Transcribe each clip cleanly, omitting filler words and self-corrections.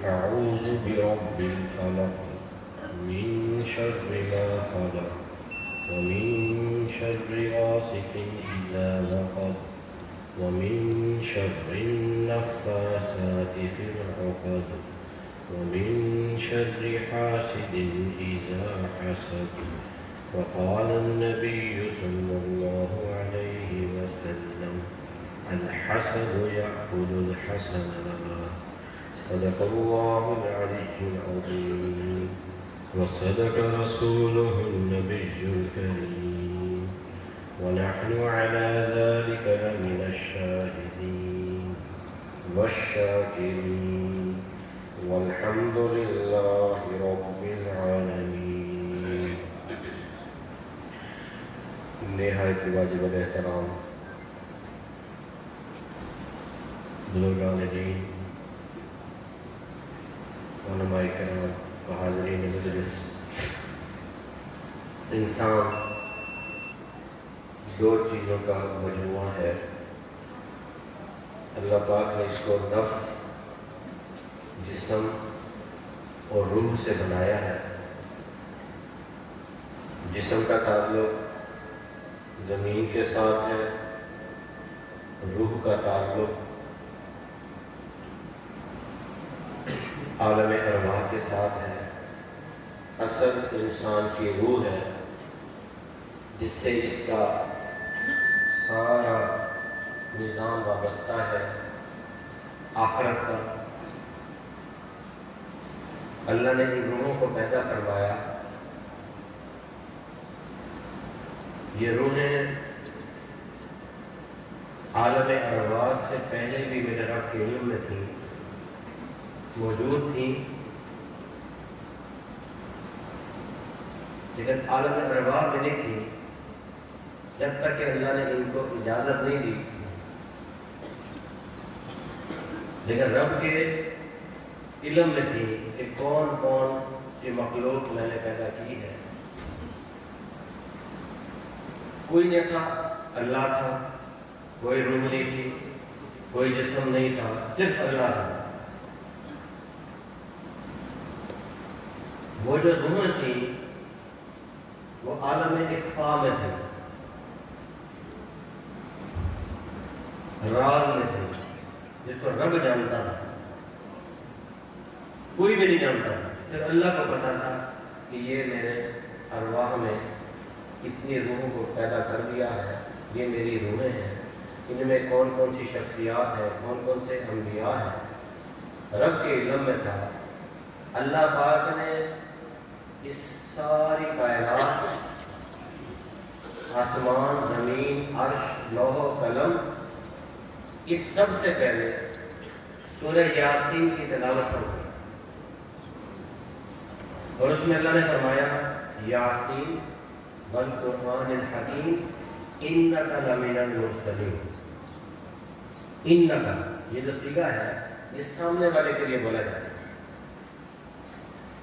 أعوذ برب الفلق من شر ما خلق ومن شر غاسق إذا وقب ومن شر النفاثات في العقد ومن شر حاسد إذا حسد. وقال النبي صلى الله عليه وسلم الحسد يأكل الحسن. صدق الله العلي العظيم وصدق رسوله النبي الكريم ونحن على ذلك لمن الشاهدين والشاكرين والحمد لله رب العالمين. نہایت واجب الاحترام بزرگان دین، علماء کرام و حاضرین مجلس، انسان دو چیزوں کا مجموعہ ہے. اللہ پاک نے اس کو نفس، جسم اور روح سے بنایا ہے. جسم کا تعلق زمین کے ساتھ ہے، روح کا تعلق عالم ارواح کے ساتھ ہے. اصل انسان کی روح ہے جس سے اس کا سارا نظام وابستہ ہے آخرت کا. اللہ نے ان روحوں کو پیدا فرمایا. یہ روحیں عالم ارواح سے پہلے بھی میرے رب کے علم میں تھیں، موجود تھیں، لیکن عالم ارواح میں نہیں تھیں جب تک کہ اللہ نے ان کو اجازت نہیں دی. لیکن رب کے علم میں تھی کہ کون کون سی مخلوق میں نے پیدا کی ہے. کوئی نہیں تھا، اللہ تھا. کوئی روح نہیں تھی، کوئی جسم نہیں تھا، صرف اللہ تھا. وہ جو روحیں تھیں وہ عالم اخفاء میں تھے، راز میں تھے، جس کو رب جانتا تھا. کوئی بھی نہیں جانتا، صرف اللہ کو پتا تھا کہ یہ میرے ارواح میں اتنی روحوں کو پیدا کر دیا ہے. یہ میری روحیں ہیں، ان میں کون کون سی شخصیات ہیں، کون کون سے انبیاء ہیں، رب کے علم میں تھا. اللہ پاک نے اس ساری کائنات، آسمان، زمین، عرش، لوح و قلم، اس سب سے پہلے سورہ یاسین کی تلاوت فرمائی. اور اس میں اللہ نے فرمایا یاسین والقرآن الحکیم انک لمن المرسلین. انک، یہ جو صیغہ ہے یہ سامنے والے کے لیے بولا جاتا ہے.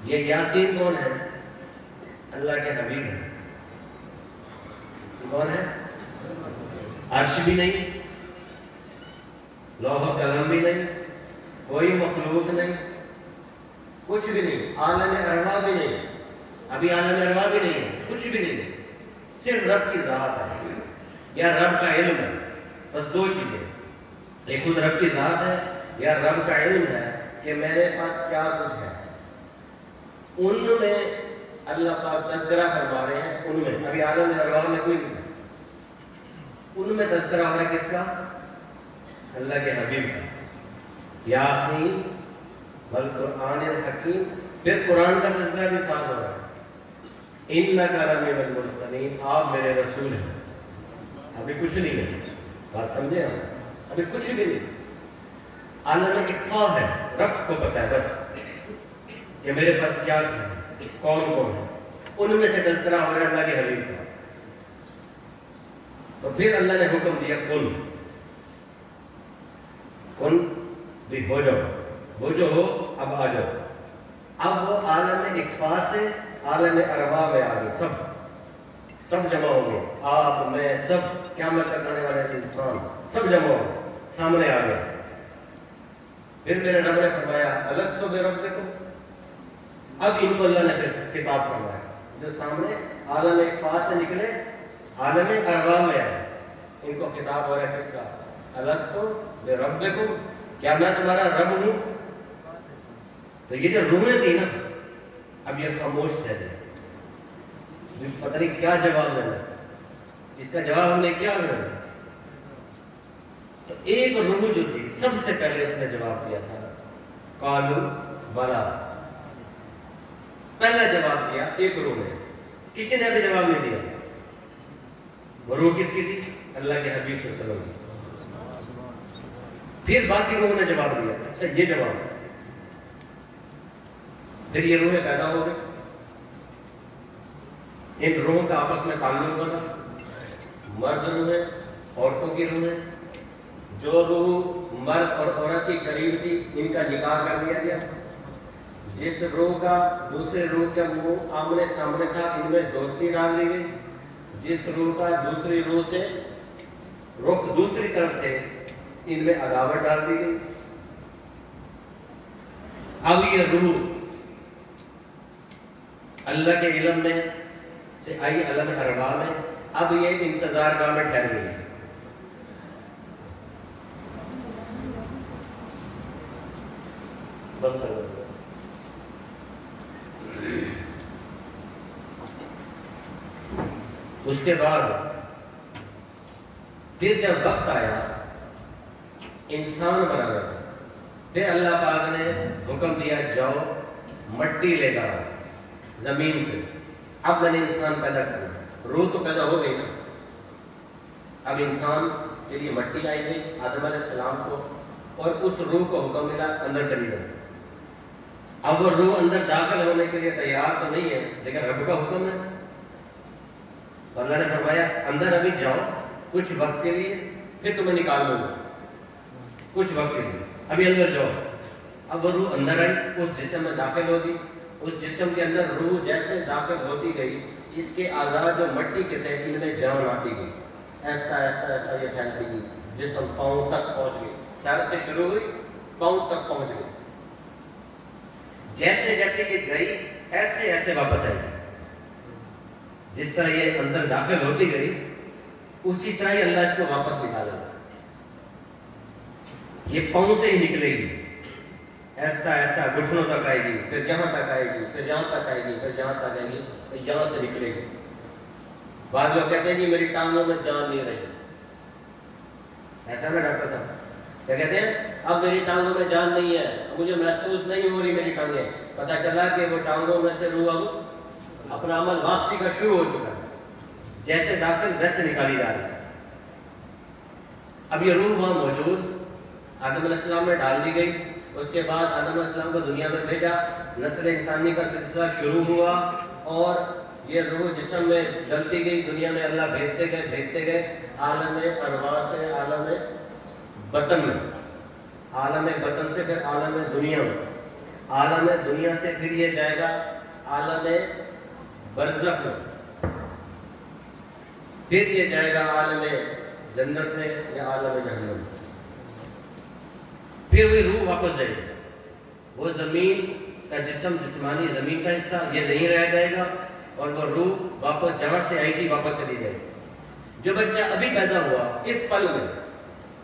یہ یاسین کون ہے؟ اللہ کے حبیب ہے. کون ہے؟ عرش بھی نہیں، لوح و قلم بھی نہیں، کوئی مخلوق نہیں، کچھ بھی نہیں، عالم ارواح بھی نہیں. ابھی عالم ارواح بھی نہیں ہے، کچھ بھی نہیں ہے، صرف رب کی ذات ہے یا رب کا علم ہے. بس دو چیزیں، ایک خود رب کی ذات ہے یا رب کا علم ہے کہ میرے پاس کیا کچھ ہے. ان میں اللہ پاک تذکرہ فرما رہے ہیں. ان میں ابھی عالم ارواح میں کوئی نہیں، ان میں تذکرہ ہو رہا ہے کس کا؟ اللہ کے حبیب کا. یاسین والقرآن الحکیم. پھر قرآن کا تذکرہ بھی ساتھ ہو رہا ہے. انک لمن المرسلین، آپ میرے رسول ہیں. ابھی کچھ نہیں ہے، بات سمجھے ہم؟ ابھی کچھ بھی نہیں. عالم اخفاء ہے، رب کو پتہ ہے بس کہ میرے پاس کیا ہے، کون کون ہے. ان میں سے تذکرہ ہو رہا ہے اللہ کے حبیب کا. تو پھر اللہ نے حکم دیا کن بھی ہو جاؤ. وہ جو ہو اب آ جاؤ. اب وہ عالم اخفاء سے عالم ارواح میں آ گئے. سب جمع ہو گئے. آپ میں سب، قیامت تک آنے والے انسان سب جمع ہو گئے، سامنے آ گئے. پھر میرے رب نے فرمایا الستُ بربکم، اب ان کو اللہ نے پھر کتاب فرمایا جو سامنے عالم اقفا سے نکلے عالم ارواح میں آئے، ان کو کتاب ہو رہا ہے کس کا؟ الستُ بربکم، کیا میں تمہارا رب ہوں؟ تو یہ جو روحیں تھی نا اب یہ خاموش تھے، پتہ نہیں کیا جواب دینا، اس کا جواب ہم نے کیا دینا؟ تو ایک روح جو تھی سب سے پہلے اس نے جواب دیا تھا قالوا بلا، پہلا جواب دیا ایک روح نے، کسی نے بھی جواب نہیں دیا۔ وہ روح کس کی تھی؟ اللہ کے حبیب صلی اللہ علیہ وسلم۔ پھر باقی روح نے جواب دیا، اچھا یہ جواب، پھر یہ روحیں پیدا ہو گئی، ان روحوں کا آپس میں تعلق بنا، مرد روحیں عورتوں کی روحیں، جو روح مرد اور عورت کی قریب تھی ان کا نکاح کر دیا گیا، جس روح کا دوسرے روح کے منہ آمنے سامنے تھا ان میں دوستی ڈال دی گئی، جس روح کا دوسری روح سے رخ دوسری طرف تھے ان میں عداوت ڈال دی گئی۔ اب یہ روح اللہ کے علم میں سے آئی عالم ارواح میں، اب یہ انتظار گاہ میں ٹھہر گئی۔ اس کے بعد پھر جب وقت آیا انسان بنانے کا، پھر اللہ پاک نے حکم دیا جاؤ مٹی لے کر آؤ زمین سے، اب میں نے انسان پیدا کرنا، روح تو پیدا ہو گئی نا، اب انسان کے لیے مٹی آئی گئی آدم علیہ السلام کو، اور اس روح کو حکم ملا اندر چلی جاؤ۔ اب وہ روح اندر داخل ہونے کے لیے تیار تو نہیں ہے لیکن رب کا حکم ہے، تو اللہ نے فرمایا اندر ابھی جاؤ کچھ وقت کے لیے، پھر تمہیں نکال لوں گا کچھ وقت کے لیے، ابھی اندر جاؤ۔ اب وہ روح اندر آئی، اس جسم میں داخل ہوگی، اس جسم کے اندر روح جیسے داخل ہوتی گئی اس کے اعضاء جو مٹی کے تھے ان میں جان آتی گئی، ایسا ایسا ایسا یہ پھیلتی گئی، جسم پاؤں تک پہنچ گئی، سر سے شروع ہوئی پاؤں تک پہنچ گئی، جیسے جیسے یہ گئی ایسے ایسے واپس آئی، جس طرح یہ اندر داخل ہوتی گئی اسی طرح ہی اللہ اس کو واپس نکالے گا، یہ پاؤں سے ہی نکلے گی، ایسا ایسا گھٹنوں تک آئے گی، پھر یہاں تک آئے گی، پھر یہاں تک آئے گی، پھر یہاں تک آئے گی، پھر یہاں سے نکلے گی۔ بعض لوگ کہتے ہیں کہ میری ٹانگوں میں جان نہیں رہی، ایسا نا ڈاکٹر صاحب کیا کہتے ہیں اب میری ٹانگوں میں جان نہیں ہے، مجھے محسوس نہیں ہو رہی میری ٹانگیں، پتہ چلا کہ وہ ٹانگوں میں سے روح اب اپنا عمل واپسی کا شروع ہو چکا ہے، جیسے داخل ویسے نکالی جا رہی ہے۔ اب یہ روح وہاں موجود آدم علیہ السلام میں ڈال دی گئی، اس کے بعد آدم علیہ السلام کو دنیا میں بھیجا، نسل انسانی کا سلسلہ شروع ہوا، اور یہ روح جسم میں ڈلتی گئی، دنیا میں اللہ بھیجتے گئے عالم ارواح سے عالم بطن میں، عالم بطن سے پھر عالم دنیا میں، عالم دنیا سے پھر یہ جائے گا عالم برزخ میں، پھر یہ جائے گا عالم جنت میں یا عالم جہنم میں، پھر وہی روح واپس جائے گی، وہ زمین کا جسم جسمانی زمین کا حصہ یہ نہیں رہ جائے گا، اور وہ روح واپس جہاں سے آئی تھی واپس چلی جائے گی۔ جو بچہ ابھی پیدا ہوا اس پل میں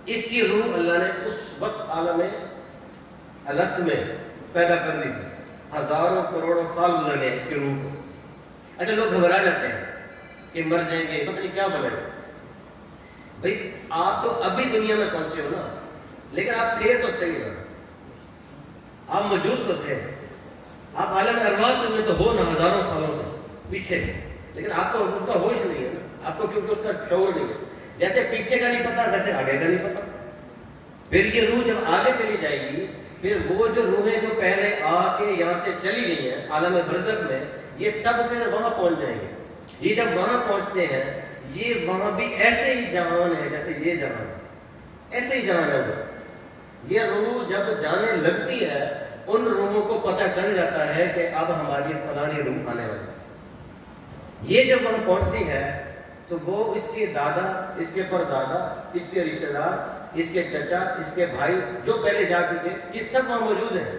اس کی روح اللہ نے اس وقت عالم الست میں پیدا کر دی تھی، ہزاروں کروڑوں سال گزر گئے اس کی روح کو۔ اچھا لوگ گھبرا جاتے ہیں کہ مر جائیں گے، پتہ نہیں کیا بنے گا۔ بھائی آپ تو ابھی دنیا میں پہنچے ہو نا، لیکن آپ تھے تو صحیح نا، آپ موجود تو تھے، آپ عالم ارواح میں تو ہو نا ہزاروں سالوں سے پیچھے، لیکن آپ کو اس کا ہوش نہیں ہے نا، آپ کو کیونکہ اس کا شعور نہیں ہے، جیسے پیچھے کا نہیں پتا ویسے آگے کا نہیں پتا۔ پھر یہ روح جب آگے چلی جائے گی، پھر وہ جو روحیں جو پہلے آ کے یہاں سے چلی گئی ہیں عالم برزخ میں، یہ سب پھر وہاں پہنچ جائیں گے۔ یہ جب وہاں پہنچتے ہیں یہ وہاں بھی ایسے ہی جہان ہے جیسے یہ جہان ہے، ایسے ہی جہان ہے وہ۔ یہ روح جب جانے لگتی ہے ان روحوں کو پتہ چل جاتا ہے کہ اب ہماری فلانی روح آنے والی ہے۔ یہ جب وہاں پہنچتی ہے تو وہ اس کے دادا، اس کے پردادا، اس کے رشتہ دار اس کے چچا، اس کے بھائی جو پہلے جا چکے، یہ سب وہاں موجود ہیں۔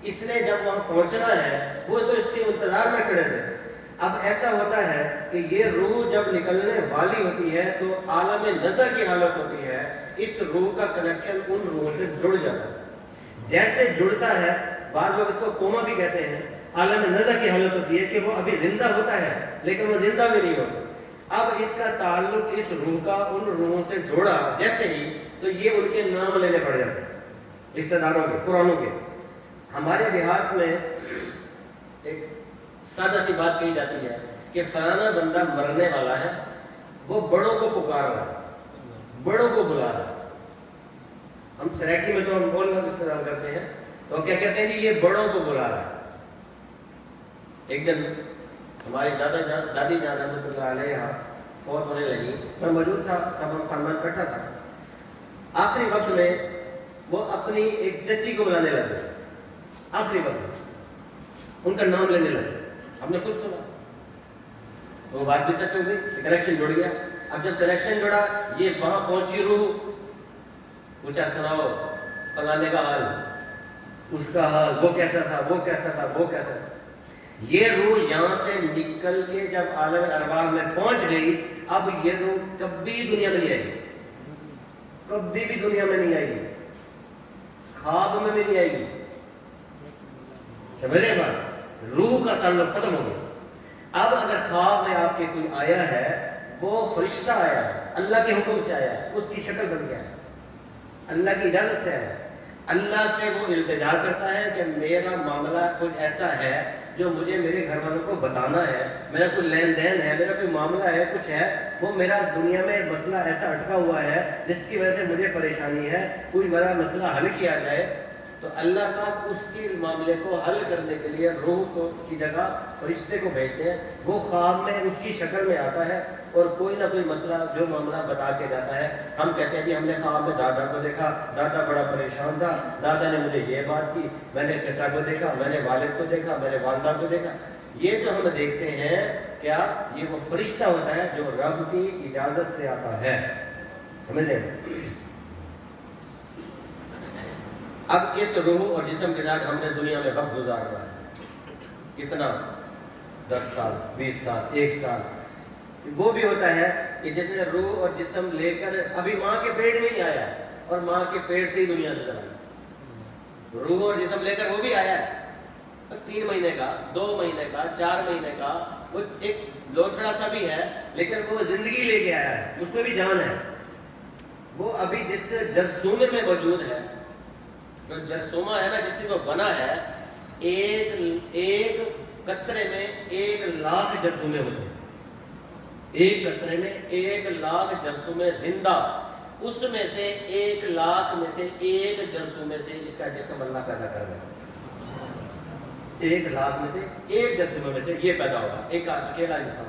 اس نے جب وہاں پہنچنا ہے وہ تو اس کے انتظار میں کھڑے تھے۔ اب ایسا ہوتا ہے کہ یہ روح جب نکلنے والی ہوتی ہے تو عالم نزع کی حالت ہوتی ہے، اس روح کا کنیکشن ان روحوں سے جڑ جاتا ہے۔ جیسے جڑتا ہے، بعض لوگ اس کو کوما بھی کہتے ہیں، عالم نزع کی حالت ہوتی ہے کہ وہ ابھی زندہ ہوتا ہے لیکن وہ زندہ بھی نہیں ہوتا۔ اب اس کا تعلق اس روح کا ان روحوں سے جوڑا جیسے ہی، تو یہ ان کے نام لینے پڑ جاتے ہیں، رشتہ داروں کے، پرانوں کے۔ ہمارے دیہات میں ایک سادہ سی بات کہی جاتی ہے کہ فلانا بندہ مرنے والا ہے، وہ بڑوں کو پکار رہا ہے، بڑوں کو بلا رہا ہے۔ ہم سریکی میں تو ہم بول کر استعمال کرتے ہیں، تو کیا کہتے ہیں کہ یہ بڑوں کو بلا رہا ہے۔ ایک دن ہماری دادی جان رحمۃ اللہ علیہ فوت ہونے لگی، میں موجود تھا، سب ہم خاندان بیٹھا تھا۔ آخری وقت میں وہ اپنی ایک چچی کو بلانے لگے، آخری وقت میں ان کا نام لینے لگے۔ ہم نے خود سنا، وہ بات بھی سچ ہو گئی، کنیکشن جڑ گیا۔ اب جب کنیکشن جڑا، یہ وہاں پہنچی روح، پوچھا سناؤ فلانے کا حال، اس کا حال، وہ کیسا تھا، وہ کیسا تھا، وہ کیسا تھا۔ یہ روح یہاں سے نکل کے جب عالم ارواح میں پہنچ گئی، اب یہ روح کبھی دنیا میں نہیں آئے گی، کبھی بھی دنیا میں نہیں آئے گی، خواب میں بھی نہیں آئے گی۔ سمجھے بات؟ روح کا تعلق ختم ہو گیا۔ اب اگر خواب میں آپ کے کوئی آیا ہے، وہ فرشتہ آیا ہے، اللہ کے حکم سے آیا ہے، اس کی شکل بن گیا ہے، اللہ کی اجازت سے آیا ہے، اللہ سے وہ التجا کرتا ہے کہ میرا معاملہ کچھ ایسا ہے جو مجھے میرے گھر والوں کو بتانا ہے، میرا کوئی لین دین ہے، میرا کوئی معاملہ ہے، کچھ ہے، وہ میرا دنیا میں مسئلہ ایسا اٹکا ہوا ہے جس کی وجہ سے مجھے پریشانی ہے، کوئی میرا مسئلہ حل کیا جائے۔ تو اللہ پاک اس کے معاملے کو حل کرنے کے لیے روح کو کی جگہ فرشتے کو بھیجتے ہیں، وہ خواب میں اس کی شکل میں آتا ہے اور کوئی نہ کوئی مسئلہ جو معاملہ بتا کے جاتا ہے۔ ہم کہتے ہیں کہ ہم نے خواب میں دادا کو دیکھا، دادا بڑا پریشان تھا، دادا نے مجھے یہ بات کی، میں نے چچا کو دیکھا، میں نے والد کو دیکھا، میں نے والدہ کو دیکھا۔ یہ جو ہم دیکھتے ہیں کیا، یہ وہ فرشتہ ہوتا ہے جو رب کی اجازت سے آتا ہے۔ سمجھ لیں؟ اب اس روح اور جسم کے ساتھ ہم نے دنیا میں وقت گزار رہا ہے، کتنا، 10 سال، 20 سال، 1 سال۔ وہ بھی ہوتا ہے کہ جیسے روح اور جسم لے کر ابھی ماں کے پیٹ میں ہی آیا اور ماں کے پیٹ سے ہی دنیا سے چلا، روح اور جسم لے کر وہ بھی آیا ہے، 3 مہینے کا، 2 مہینے کا، 4 مہینے کا، وہ ایک لوتھڑا سا بھی ہے لیکن وہ زندگی لے کے آیا ہے، اس میں بھی جان ہے۔ وہ ابھی جس جرثومے میں موجود ہے، جو جرثومہ ہے نا، جس سے وہ بنا ہے، ایک قطرے میں 1,00,000 جرثومے ہوتے ہیں، ایک قطرے میں 1,00,000 جرثومے زندہ، اس میں سے 1,00,000 میں سے ایک جرثومے سے اس کا جسم اللہ پیدا کر رہا ہے، 1,00,000 میں سے ایک جرثومے میں سے یہ پیدا ہوگا، ایک اکیلا انسان۔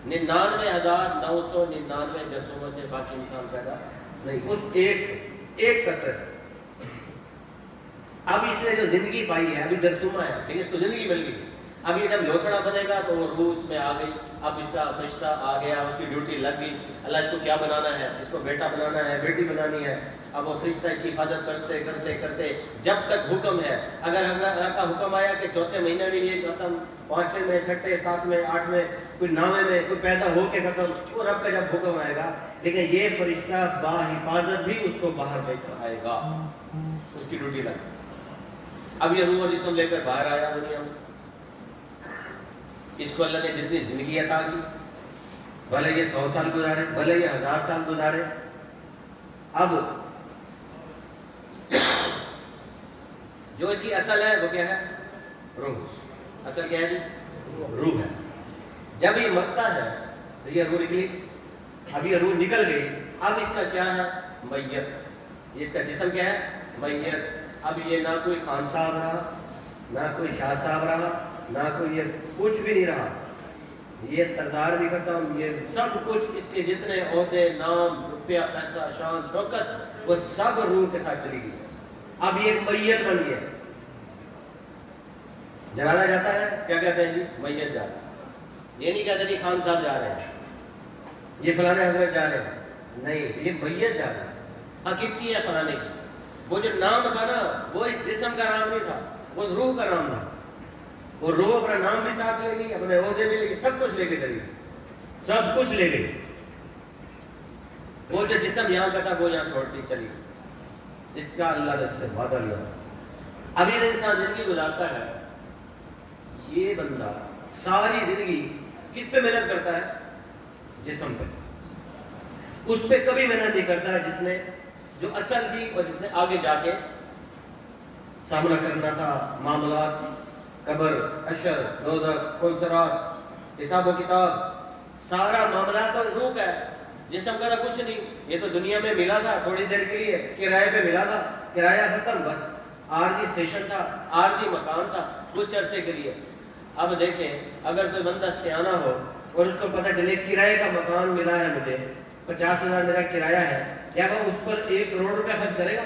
99,999 جرثوموں سے باقی انسان پیدا نہیں، اس ایک قطرے سے۔ اب اس نے جو زندگی پائی ہے، ابھی جرثومہ ہے لیکن اس کو زندگی مل گئی۔ اب یہ جب لوتھڑا بنے گا تو وہ روح اس میں آ گئی، اب اس کا فرشتہ آ گیا، اس کی ڈیوٹی لگ گئی، اللہ اس کو کیا بنانا ہے، اس کو بیٹا بنانا ہے، بیٹی بنانی ہے۔ اب وہ فرشتہ اس کی حفاظت کرتے کرتے کرتے جب تک حکم ہے، اگر اللہ کا حکم آیا کہ 4تھے مہینے میں یہ ختم، 5ویں میں، 6ٹھے، 7ویں، 8ویں، کوئی 9ویں میں کوئی پیدا ہو کے ختم، وہ رب کا جب حکم آئے گا، لیکن یہ فرشتہ با حفاظت بھی اس کو باہر لے کر آئے گا، اس کی ڈیوٹی لگ گئی۔ اب یہ روح اور جسم لے کر باہر آیا دنیا میں، اس کو اللہ نے جتنی زندگی عطا کی، بھلے یہ 100 سال گزارے، بھلے یہ 1000 سال گزارے، اب جو اس کی اصل ہے وہ کیا ہے؟ روح۔ اصل کیا ہے جی؟ روح ہے۔ جب یہ مرتا ہے تو یہ روح نکلی، اب یہ روح نکل گئی، اب اس کا کیا ہے؟ میت۔ اس کا جسم کیا ہے؟ میت۔ اب یہ نہ کوئی خان صاحب رہا، نہ کوئی شاہ صاحب رہا، نہ کوئی، یہ کچھ بھی نہیں رہا، یہ سردار بھی ختم، یہ سب کچھ، اس کے جتنے عہدے، نام، روپیہ، پیسہ، شان، شوکت، وہ سب روح کے ساتھ چلی گئی۔ اب یہ میت بن گیا۔ جنازہ جاتا ہے کیا کہتے ہیں جی؟ میت جا رہا ہے۔ یہ نہیں کہتے جی خان صاحب جا رہے ہیں، یہ فلانے حضرت جا رہے ہیں، نہیں، یہ میت جا رہا ہے۔ ہاں کس کی ہے؟ فلانے کی. وہ جو نام تھا نا وہ اس جسم کا نام نہیں تھا, وہ روح کا نام تھا. وہ روح اپنا نام بھی ساتھ لے گی, اپنے عہدے بھی لے گی, سب کچھ لے کے چلی, سب کچھ لے گئی. وہ جو جسم یہاں کا تھا وہ یہاں چھوڑتی چلی, جس کا اللہ نے اس سے وعدہ لیا. اب یہ انسان زندگی گزارتا ہے, یہ بندہ ساری زندگی کس پہ محنت کرتا ہے؟ جسم پہ. اس پہ کبھی محنت نہیں کرتا ہے جس نے جو اصل تھی اور جس نے آگے جا کے سامنا کرنا تھا معاملات, قبر, حشر, دوزخ, خلصرات, حساب و کتاب, سارا معاملات اور روح کا ہے. جسم کا تھا کچھ نہیں, یہ تو دنیا میں ملا تھا تھوڑی دیر کے لیے, کرائے پہ ملا تھا, کرایہ ختم, بس عارضی اسٹیشن تھا, عارضی مکان تھا کچھ عرصے کے لیے. اب دیکھیں اگر کوئی بندہ سیانہ ہو اور اس کو پتہ چلے کرائے کا مکان ملا ہے مجھے, 50,000 میرا کرایہ ہے, کیا وہ اس پر 1 کروڑ روپے خرچ کرے گا؟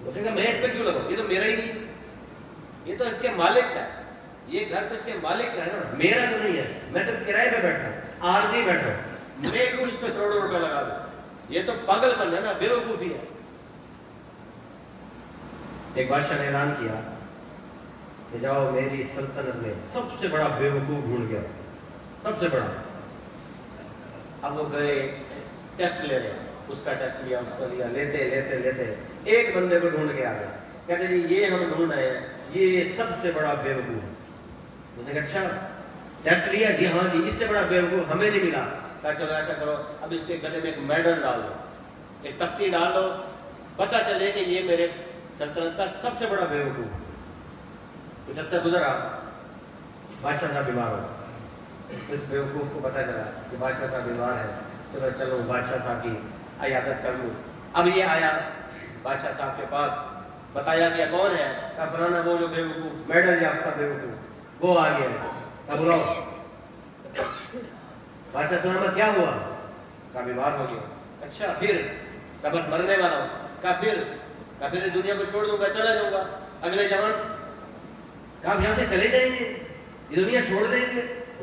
وہ کہے گا میں اس پہ کیوں لگاؤں, یہ تو میرا ہی نہیں, یہ تو اس کے مالک کا ہے, یہ گھر تو اس کے مالک کا ہے نا, میرا تو نہیں ہے, میں تو کرائے پہ بیٹھا ہوں, عارضی بیٹھا ہوں, میں کیوں اس پہ کروڑوں روپے لگا دوں؟ یہ تو پاگل پن ہے نا, بے وقوفی ہے. ایک بادشاہ نے اعلان کیا کہ جاؤ میری سلطنت میں سب سے بڑا بے وقوف ڈھونڈ گیا, سب سے بڑا. اب وہ گئے ٹیسٹ لے رہے, اس کا ٹیسٹ لیا, اس کا لیا, لیتے لیتے لیتے ایک بندے کو ڈھونڈ کے آ گئے. کہتے جی یہ ہم ڈھونڈ آئے ہیں, یہ سب سے بڑا بے وقوف. اس نے کہا اچھا ٹیسٹ لیا؟ جی ہاں جی, اس سے بڑا بے وقوف ہمیں نہیں ملا. کہا چلو ایسا کرو, اب اس کے گلے میں ایک میڈل ڈال دو, ایک تختی ڈال دو, پتہ چلے کہ یہ میرے سلطنت کا سب سے بڑا بے وقوف. کچھ عرصہ گزرا, بادشاہ صاحب بیمار ہو. اس بے وقوف کو پتہ چلا کہ بادشاہ صاحب بیمار ہے, چلو چلو بادشاہ صاحب کی عیادت کر لوں. اب یہ آیا بادشاہ صاحب کے پاس, بتایا گیا کون ہے؟ کہا فلانا وہ جو بے وقوف میڈل یافتہ بے وقوف وہ آ گیا. کہا بلاؤ. بادشاہ صاحب کیا ہوا؟ کہا بیمار ہو گیا. اچھا پھر؟ کہا بس مرنے والا ہوں. کہا پھر دنیا کو چھوڑ دوں گا, چلا جاؤں گا اگلے جہان. کہا آپ یہاں سے چلے جائیں گے, یہ دنیا چھوڑ دیں گے؟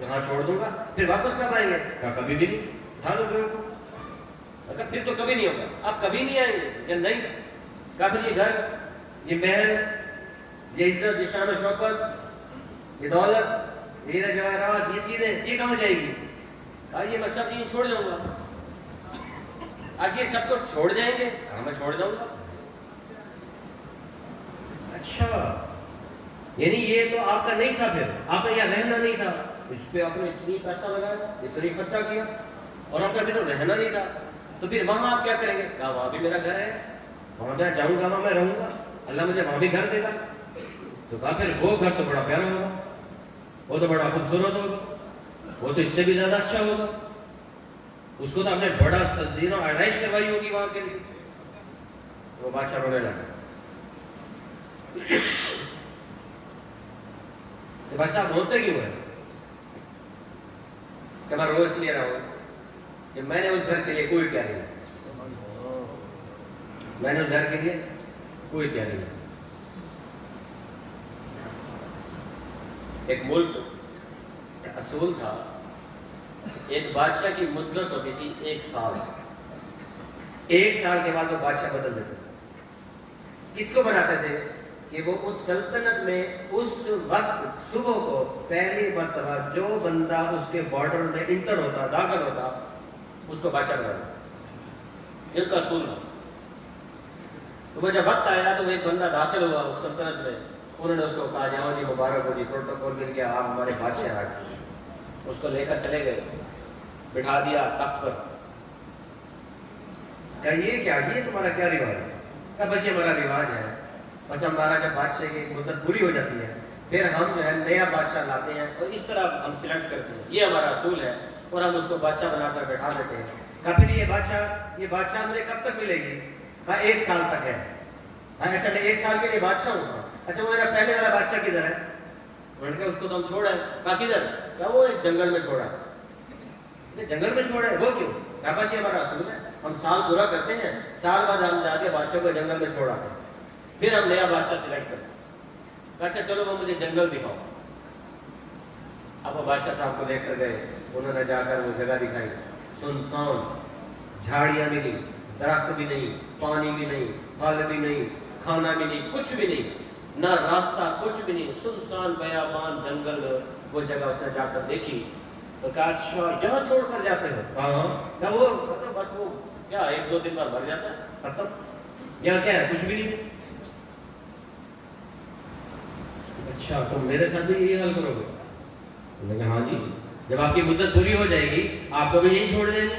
ہاں چھوڑ دوں گا. پھر واپس کب آئیں گے؟ کہا کبھی بھی نہیں. اٹھا لو بے وقوف. پھر تو کبھی نہیں ہوگا, آپ کبھی نہیں آئیں گے یا نہیں؟ کہا پھر یہ گھر, یہ محل, یہ عزت, یہ شان و شوکت, یہ دولت, یہ جواہرات, یہ چیزیں, یہ کہاں جائے گی؟ کہا یہ میں سب چھوڑ جاؤں گا. آج یہ سب کو چھوڑ جائیں گے؟ کہا میں چھوڑ جاؤں گا. اچھا یعنی یہ تو آپ کا نہیں تھا, پھر آپ کا یہاں رہنا نہیں تھا, اس پہ آپ نے اتنی پیسہ لگایا, اتنی خرچہ کیا, اور آپ کا پھر رہنا نہیں تھا, تو پھر وہاں آپ کیا کریں گے؟ کہا وہاں بھی میرا گھر ہے, وہاں میں جاؤں گا, وہاں میں رہوں گا, اللہ مجھے وہاں بھی گھر دے گا. تو کہا پھر وہ گھر تو بڑا پیارا ہوگا, وہ تو بڑا خوبصورت ہوگا, وہ تو اس سے بھی زیادہ اچھا ہوگا, اس کو تو آپ نے بڑا تزئین و آرائش کروائی ہوگی وہاں کے لیے. وہ بادشاہ رونے لگا. تو بھائی صاحب روتے کیوں ہے؟ کہ میں رو اس لیے رہا ہوں کہ میں نے اس گھر کے لیے کوئی کیا نہیں, میں نے اس گھر کے لیے کوئی کیا نہیں. ایک ملک اصول تھا, ایک بادشاہ کی مدت ہوتی تھی 1 سال. 1 سال کے بعد وہ بادشاہ بدل دیتے تھے. کس کو بناتے تھے؟ کہ وہ اس سلطنت میں اس وقت صبح کو پہلی مرتبہ جو بندہ اس کے بارڈر میں انٹر ہوتا, داخل ہوتا, اس کو بادشاہ بناتا. ان کا اصول تھا. تو وہ جب وقت آیا تو وہ ایک بندہ داخل ہوا اس سلطنت میں, انہوں نے اس کو کہا جاؤ جی مبارک ہو جی, پروٹوکول مل گیا, آپ ہمارے بادشاہ ہیں. اس کو لے کر چلے گئے, بٹھا دیا تخت پر. کہا یہ کیا, یہ تمہارا کیا رواج ہے؟ کہا بس یہ ہمارا رواج ہے, بس ہمارا جب بادشاہ کی مدت پوری ہو جاتی ہے پھر ہم جو ہے نیا بادشاہ لاتے ہیں اور اس طرح ہم سلیکٹ کرتے ہیں, یہ ہمارا اصول ہے, اور ہم اس کو بادشاہ بنا کر بیٹھا دیتے ہیں. کہا پھر یہ بادشاہ مجھے کب تک ملے گی؟ کہا 1 سال تک ہے. ایسا میں 1 سال کے لیے بادشاہ ہوں. اچھا وہ میرا پہلے والا بادشاہ کدھر ہے؟ انہوں نے کہا اس کو تو ہم چھوڑا ہے. کہا کدھر؟ کہا وہ ایک جنگل میں چھوڑا ہے. جنگل میں چھوڑا ہے, وہ کیوں؟ کہا بس یہ ہمارا اصول ہے, ہم سال پورا کرتے ہیں, سال بعد ہم جا کے بادشاہ کو جنگل میں چھوڑا ہے, پھر ہم نیا بادشاہ سلیکٹ کرتے ہیں. اچھا چلو وہ مجھے جنگل دکھاؤ. اب وہ بادشاہ صاحب کو دیکھ کر گئے, انہوں نے جا کر وہ جگہ دکھائی, سنسان, جھاڑیاں ملی, درخت بھی نہیں، پانی بھی نہیں، پھل بھی نہیں، کھانا بھی نہیں، کچھ بھی نہیں، نہ راستہ، کچھ بھی نہیں، سنسان بیابان جنگل، وہ جگہ اس نے جا کر دیکھی تو کہا اچھا جہاں چھوڑ کر جاتے ہو؟ ہاں وہ بس وہ کیا 1-2 دن بعد مر جاتا ہے، ختم، یہاں کیا ہے؟ کچھ بھی نہیں۔ اچھا تم میرے ساتھ بھی یہی حال کرو گے؟ میں نے کہا ہاں جی، جب آپ کی مدت پوری ہو جائے گی آپ کو بھی یہی چھوڑ دیں گے۔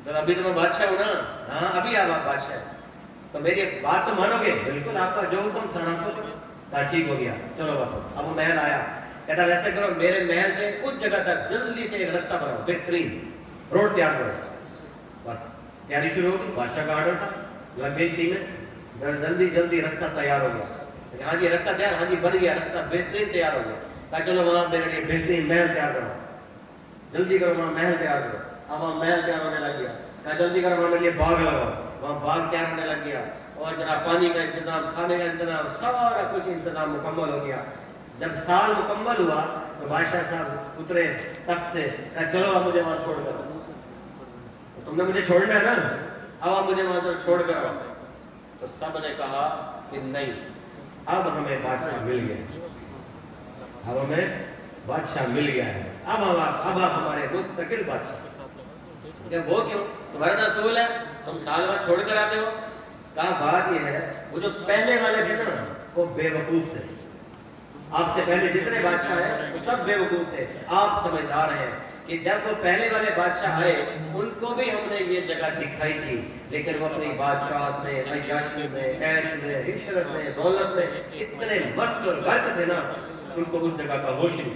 سر ابھی تو میں بادشاہ ہوں نا۔ ہاں ابھی آپ بادشاہ ہیں تو میری بات تو مانو گے؟ بالکل، آپ کا جو حکم سنا کو ٹھیک ہو گیا، چلو واپس۔ اب وہ محل آیا، کہتا ویسے کرو میرے محل سے اس جگہ تک جلدی سے ایک رستہ بناؤ، بہترین روڈ تیار کرو۔ بس تیاری شروع ہوگی، بادشاہ کا آرڈر تھا، لگ گئی ٹیمیں، جلدی جلدی رستہ تیار ہو گیا۔ ہاں جی رستہ تیار، ہاں جی بن گیا رستہ، بہترین تیار ہو گیا۔ کہا چلو وہاں میرے لیے بہترین محل تیار کرو، جلدی کرو وہاں محل تیار کرو۔ اب وہاں محل تیار ہونے لگ گیا، کہا جلدی کرو وہاں میرے لیے باغ لگاؤ، وہاں باغ تیار ہونے لگ گیا، اور جناب پانی کا انتظام، کھانے کا انتظام، سارا کچھ انتظام مکمل ہو گیا۔ جب سال مکمل ہوا تو بادشاہ صاحب اترے تخت سے، کہا چلو اب مجھے وہاں چھوڑ کر، تم نے مجھے چھوڑنا ہے نا، اب آپ مجھے وہاں چھوڑ کر آؤ۔ تو سب نے کہا کہ نہیں، اب ہمیں بادشاہ مل گیا، اب ہمیں بادشاہ مل گیا ہے، اب آپ ہمارے مستقل بادشاہ۔ جب وہ کیوں؟ تمہارا تو اصول ہے تم سال بعد چھوڑ کر آتے ہو۔ کہا بات یہ ہے وہ جو پہلے والے تھے نا وہ بے وقوف تھے، آپ سے پہلے جتنے بادشاہ ہیں وہ سب بے وقوف تھے، آپ سمجھدار ہیں کہ جب وہ پہلے والے بادشاہ آئے ان کو بھی ہم نے یہ جگہ دکھائی تھی، لیکن وہ اپنی بادشاہت میں، عیاشی میں، عیش میں، عشرت میں، دولت میں اتنے مست اور غرق تھے نا، ان کو اس جگہ کا ہوش نہیں۔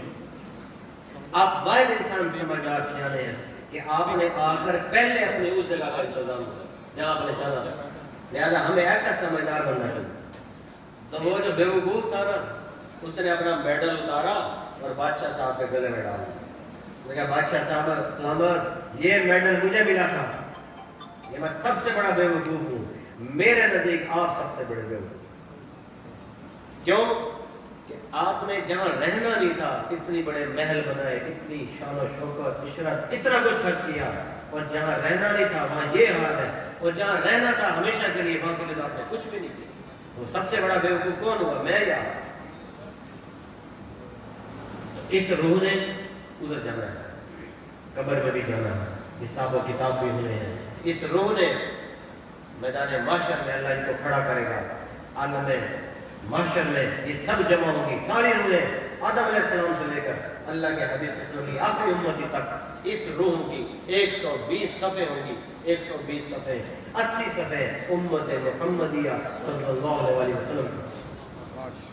آپ واحد انسان سمجھدار سیانے ہیں کہ آپ نے آ کر پہلے اپنے اس جگہ کا انتظام کیا جہاں آپ نے چاہا تھا، لہٰذا ہمیں ایسا سمجھدار بننا چاہیے۔ تو وہ جو بے وقوف تھا نا اس نے اپنا میڈل اتارا اور بادشاہ صاحب کے گلے میں ڈالا۔ میں کہا بادشاہ صاحب سلامت، یہ میڈل مجھے ملا تھا، یہ میں سب سے بڑا بے وقوف ہوں، میرے نزدیک آپ سب سے بڑے بے وقوف۔ کیوں کہ آپ نے جہاں رہنا نہیں تھا اتنی بڑے محل بنائے، اتنی شان و شوکت، عشرت، اتنا کچھ خرچ کیا، اور جہاں رہنا نہیں تھا وہاں یہ حال ہے، اور جہاں رہنا تھا ہمیشہ کے لیے وہاں کے لیے آپ نے کچھ بھی نہیں کیا۔ وہ سب سے بڑا بے وقوف کون ہوا، میں یا اس روح نے ادھر جانا ہے، قبر میں بھی جانا ہے، حساب و کتاب بھی ہونے ہیں۔ اس روح نے میدان محشر میں اللہ ان کو کھڑا کرے گا، عالم محشر میں یہ سب جمع ہوگی، ساری روحیں آدم علیہ السلام سے لے کر اللہ کے حبیب صلی اللہ علیہ وسلم کی آخری امتی تک، اس روح کی 120 صفحے ہوں گی، 120 صفحے، 80 صفحے امت محمدیہ صلی اللہ علیہ وسلم،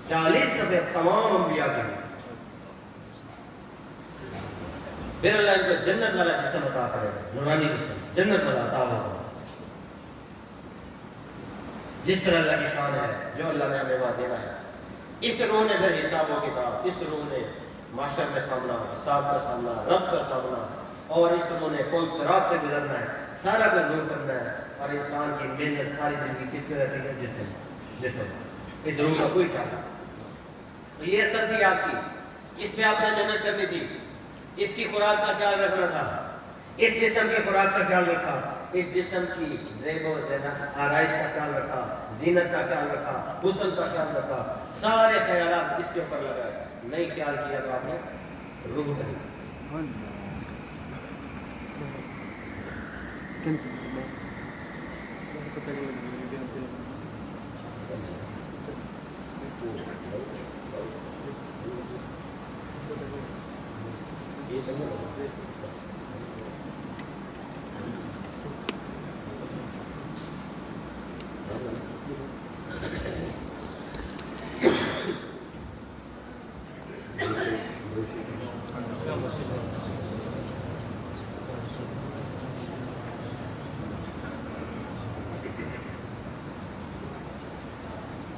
40 صفحے تمام انبیاء کے۔ پھر اللہ ان کو جنت والا جسم عطا کرے گا، نورانی جسم، جنت والا عطا ہوگا، جس طرح اللہ کی شان ہے، جو اللہ نے ہمیں وہاں دینا ہے۔ اس روح نے پھر حساب و کتاب، اس روح نے معاشر کا سامنا، حساب کا سامنا، رب کا سامنا، اور اس روح نے پل صراط سے گزرنا ہے، سارا کچھ دور کرنا ہے، اور انسان کی محنت ساری زندگی کس پہ رہتی ہے؟ جسم، اس روح کا کوئی خیال نہیں۔ تو یہ اثر تھی آپ کی، اس پہ آپ نے محنت کرنی تھی، اس کی خوراک کا خیال رکھنا تھا، اس جسم کی خوراک کا خیال رکھا، اس جسم کی زیب و آرائش کا خیال رکھا، زینت کا خیال رکھا، حسن کا خیال رکھا، سارے خیالات اس کے اوپر لگائے، نہیں خیال کیا تو آپ نے روح کری۔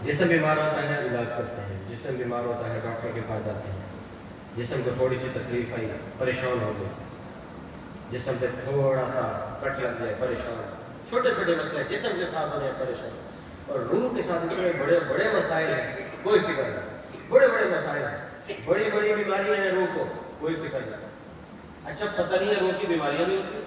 جسم بیمار ہوتا ہے علاج کرتے ہیں، جسم بیمار ہوتا ہے ڈاکٹر کے پاس جاتے ہیں، جسم کو تھوڑی سی تکلیف آئی پریشان ہو گئے، جسم پہ تھوڑا سا کٹ لگ جائے پریشان، چھوٹے چھوٹے مسئلے جسم کے ساتھ ہونے پریشان، اور روح کے ساتھ اتنے بڑے بڑے مسائل ہیں کوئی فکر نہیں، بڑے بڑے مسائل ہیں، بڑی بڑی بیماریاں ہیں روح کو کوئی فکر نہیں۔ اچھا پتہ نہیں ہے روح کی بیماریاں بھی ہوتی ہیں،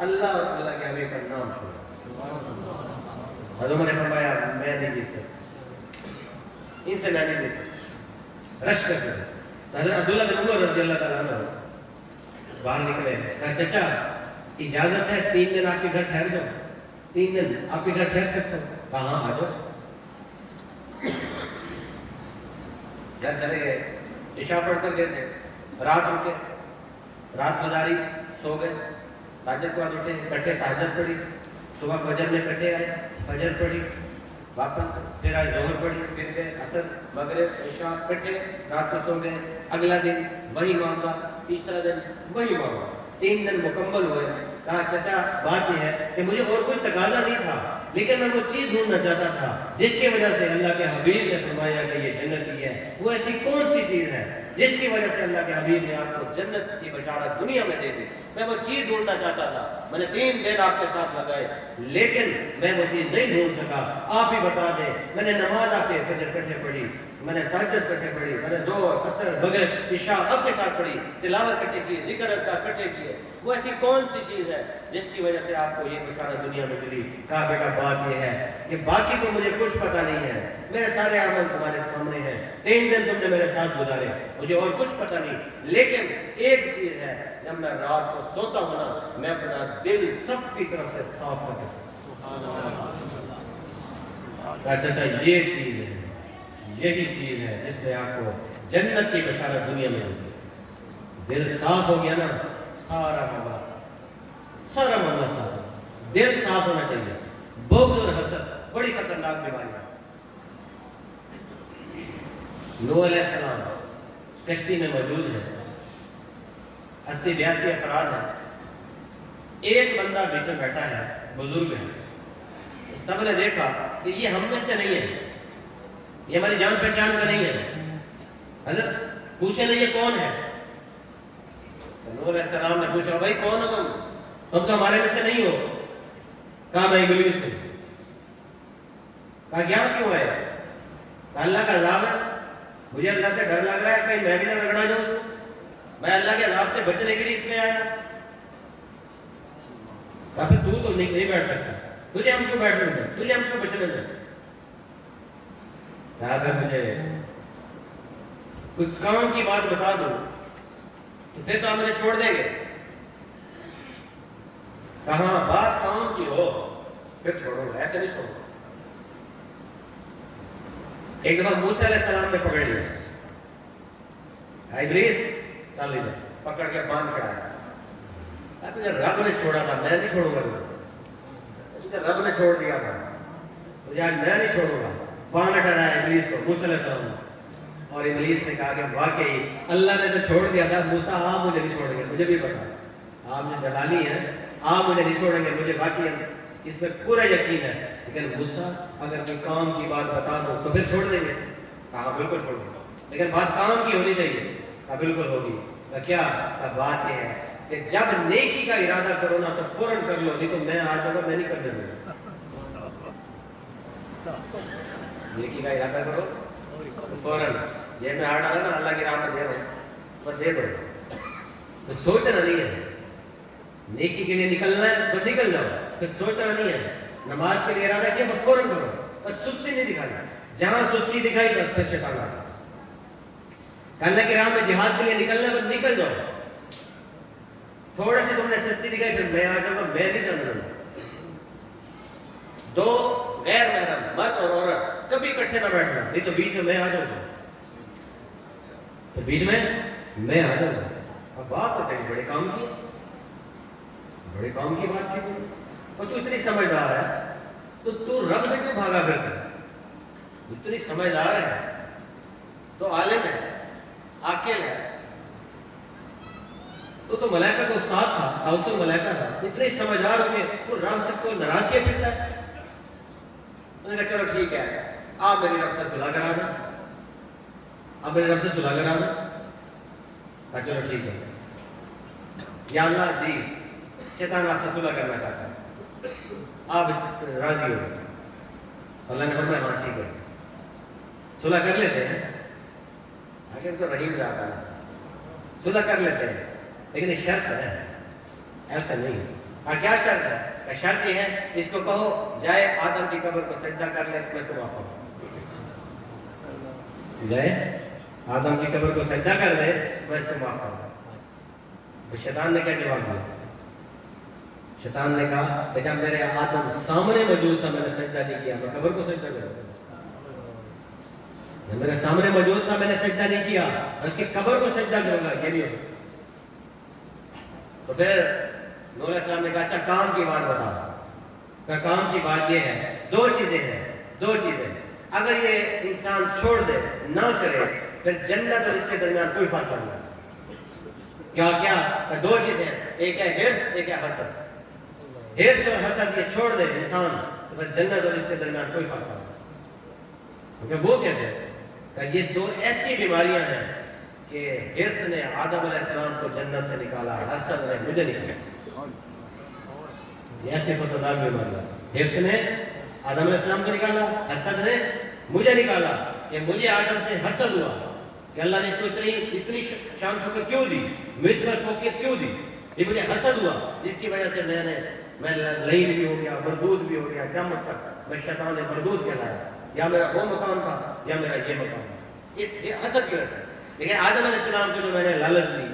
اللہ اور اللہ کے حبیب کا نام چھوڑا. حضرت عمر نے فرمایا میں نہیں جیت سکتا, ان سے میں نہیں جیت سکتا, رش کر دیا. حضرت عبداللہ بن عمر رضی اللہ تعالیٰ عنہ باہر نکلے, کہا چچا اجازت ہے 3 دن آپ کے گھر ٹھہر جاؤ, 3 دن آپ کے گھر ٹھہر سکتا ہوں؟ کہا ہاں آ جاؤ. گھر چلے گئے, عشاء پڑھ کر گئے تھے, رات رکے, رات گزاری, سو گئے, تہجد کو آج اٹھے, کٹھے تہجد پڑھی, صبح فجر میں کٹھے آئے, فجر پڑھی, واپس پھر آئے ظہر پڑھی, پھر گئے عصر, مغرب, عشاء, کٹھے, رات کو سو گئے. اگلا دن وہی معاملہ, تیسرا دن وہی معاملہ, 3 دن مکمل ہوئے. کہا چچا بات یہ ہے کہ مجھے اور کوئی تقاضا نہیں تھا, لیکن میں وہ چیز ڈھونڈنا چاہتا تھا جس کی وجہ سے اللہ کے حبیب نے فرمایا کہ یہ جنت کی ہے. وہ ایسی کون سی چیز ہے جس کی وجہ سے اللہ کے حبیب نے آپ کو جنت کی بشارت دنیا میں دے دی؟ میں وہ چیز ڈھونڈنا چاہتا تھا, میں نے 3 دن آپ کے ساتھ لگائے, لیکن میں وہ چیز نہیں ڈھونڈ سکا. آپ ہی بتا دیں. میں نے نماز آپ کے فجر کٹھے پڑھی, میں نے تہجد کٹھے پڑھی, میں نے ظہر, عصر, مغرب, عشاء آپ کے ساتھ پڑھی, تلاوت کٹھے کی, ذکر اذکار کٹھے کیے. وہ ایسی کون سی چیز ہے جس کی وجہ سے آپ کو یہ بشارت دنیا میں ملی؟ کہا بیٹا بات یہ ہے کہ باقی تو مجھے کچھ پتہ نہیں ہے, میرے سارے عمل تمہارے سامنے ہیں, 3 دن تم نے میرے ساتھ گزارے, مجھے اور کچھ پتہ نہیں, لیکن ایک چیز ہے, جب میں رات کو سوتا ہوں نا, میں اپنا دل سب کی طرف سے صاف کر دیتا ہوں. چچا یہ چیز ہے, یہی چیز ہے جس سے آپ کو جنت کی بشارت دنیا میں ہوگی. دل صاف ہو گیا نا, سارا معاملہ صاف. دل صاف ہونا چاہیے. بغض اور حسد بڑی خطرناک بیماری ہے. نوح علیہ السلام کشتی میں موجود ہیں, 80-82 افراد ہیں, ایک بندہ بیچ میں بیٹھا ہے, بزرگ ہے. سب نے دیکھا کہ یہ ہم میں سے نہیں ہے, یہ ہماری جان پہچان کا نہیں ہے. حضرت پوچھے نہیں یہ کون ہے؟ نوح علیہ السلام نے پوچھا بھائی کون ہو تم تو ہمارے میں سے نہیں ہو. کہا میں ابلیس ہوں. کہا کیا کیوں ہے؟ کہا اللہ کا عذاب ہے, مجھے اللہ سے ڈر لگ رہا ہے کہیں میں بھی نہ رگڑا جاؤں, میں اللہ کے عذاب سے بچنے کے لیے اس میں آیا. کہا پھر تو نہیں بیٹھ سکتا, تجھے ہم کو بیٹھنے دیں, تجھے ہم کو بچنے دیں. کہا اگر مجھے کچھ کام کی بات بتا دوں تو پھر تو آپ مجھے چھوڑ دیں گے. کہاں بات کام کی ہو پھر چھوڑو, ایسے نہیں چھوڑو. ایک دفعہ موسیٰ علیہ السلام نے پکڑ لیا, ابلیس ڈال لیا, پکڑ کے باندھ کے آیا. تجھے رب نے چھوڑا تھا, میں نہیں چھوڑوں گا. تجھے رب نے چھوڑ دیا تھا, تجھے آج میں نہیں چھوڑوں گا. باندھ ڈرایا ابلیس کو, موسیٰ علیہ السلام نے. اور ابلیس نے کہا کہ واقعی اللہ نے تو چھوڑ دیا تھا, موسیٰ آپ مجھے نہیں چھوڑیں گے, مجھے بھی پتا, آپ نے جلالی ہے, آپ مجھے نہیں چھوڑیں گے, مجھے واقعی اس میں پورا یقین ہے. لیکن موسیٰ اگر کوئی کام کی بات بتا دو تو پھر چھوڑ دیں گے. کہا بالکل چھوڑ دیں گے, لیکن بات کام کی ہونی چاہیے. کہا بالکل ہوگی. کیا بات یہ ہے کہ جب نیکی کا ارادہ کرو نا تو فوراً کر لو, نہیں تو میں آ جاؤں گا, میں نہیں کرنے دوں گا. نیکی کا ارادہ کرو فوراً, جیب میں ہاتھ ڈالا نا, اللہ کی راہ میں دے دو, بس دے دو. تو سوچنا نہیں ہے, نیکی کے لیے نکلنا ہے تو نکل جاؤ, پھر سوچنا نہیں ہے. نماز کے لیے ارادہ کیا, بس فوراً کرو, بس سستی نہیں دکھائی. جہاں سستی دکھائی بس پھر شیطان آ گیا. اللہ کی راہ میں جہاد کے لیے نکلنا ہے, بس نکل جاؤ. تھوڑا سی تم نے سستی دکھائی پھر میں آ جاؤں گا, میں نہیں جانا. 2 غیر محرم مرد اور عورت کبھی اکٹھے نہ بیٹھنا, نہیں تو بیچ میں میں آ جاؤں گا, تو بیچ میں میں آ جاؤں گا. اب بات تو کہیں بڑے کام کی, بڑے کام کی بات کی. اور تو اتنی سمجھدار ہے تو رب سے کیوں بھاگا کرتا ہے؟ اتنی سمجھدار ہے تو عالم ہے, عاقل ہے, تو ملائکہ کا استاد تھا, اول ملائکہ تھا. اتنے سمجھدار ہو کے وہ رب سے کوئی ناراض کیا پھرتا ہے؟ انہوں نے کہا چلو ٹھیک ہے, آپ میری رب سے صلح کرا دیں, آپ میرے رب سے صلح کرا دیں. کہا چلو ٹھیک ہے, یا اللہ جی شیطان آپ سے صلح کرنا چاہتا ہے, آپ اس راضی ہو. اللہ نے فرمایا ہاں ٹھیک ہے, صلح کر لیتے ہیں. آخر تو رحیم جاتا ہے, صلح کر لیتے ہیں, لیکن یہ شرط ہے, ایسا نہیں. اور کیا شرط ہے؟ کہ شرط یہ ہے اس کو کہو جائے آدم کی قبر کو سجدہ کر لے تو میں تو معاف کروں، جائے آدم کی قبر کو سجدہ کر دے میں اس کو معاف کروں۔ شیطان نے کیا جواب دیا؟ شیطان نے کہا کہ جب میرے آدم سامنے موجود تھا میں نے سجدہ نہیں کیا، میں قبر کو سجدہ کروں؟ جب میرے سامنے موجود تھا میں نے سجدہ نہیں کیا، میں اس کی قبر کو سجدہ کروں گا؟ یہ نہیں ہو سکتا۔ تو پھر نوح علیہ السلام نے کہا اچھا کام کی بات بتا۔ کہ کام کی بات یہ ہے، دو چیزیں ہیں۔ اگر یہ انسان چھوڑ دے نہ کرے پھر جنت اور اس کے درمیان کوئی فاصلہ نہیں۔ کیا دو چیزیں ہیں، ایک ہے حرص، ایک ہے حسد۔ حرص اور حسد یہ چھوڑ دے انسان تو پھر جنت اور اس کے درمیان کوئی فاصلہ نہیں۔ کیونکہ وہ کہتے ہیں کہ یہ دو ایسی بیماریاں ہیں کہ حرص نے آدم علیہ السلام کو جنت سے نکالا، حسد نے مجھے نکالا۔ یہ ایسی خطرناک بیماریاں، حرص نے آدم علیہ السلام کو نکالا، حسد نے مجھے نکالا۔ کہ مجھے آدم سے حسد ہوا کہ اللہ نے اس کو اتنی شان شوکت کیوں دی، مجھ پر فوقیت کیوں دی؟ یہ مجھے حسد ہوا جس کی وجہ سے میں لعین بھی ہو گیا، مردود بھی ہو گیا، قیامت تک میں شیطان مردود کہلایا، یا میرا وہ مقام تھا یا میرا یہ مقام تھا، اس حسد کی وجہ سے۔ لیکن آدم علیہ السلام کو جو میں نے لالچ دی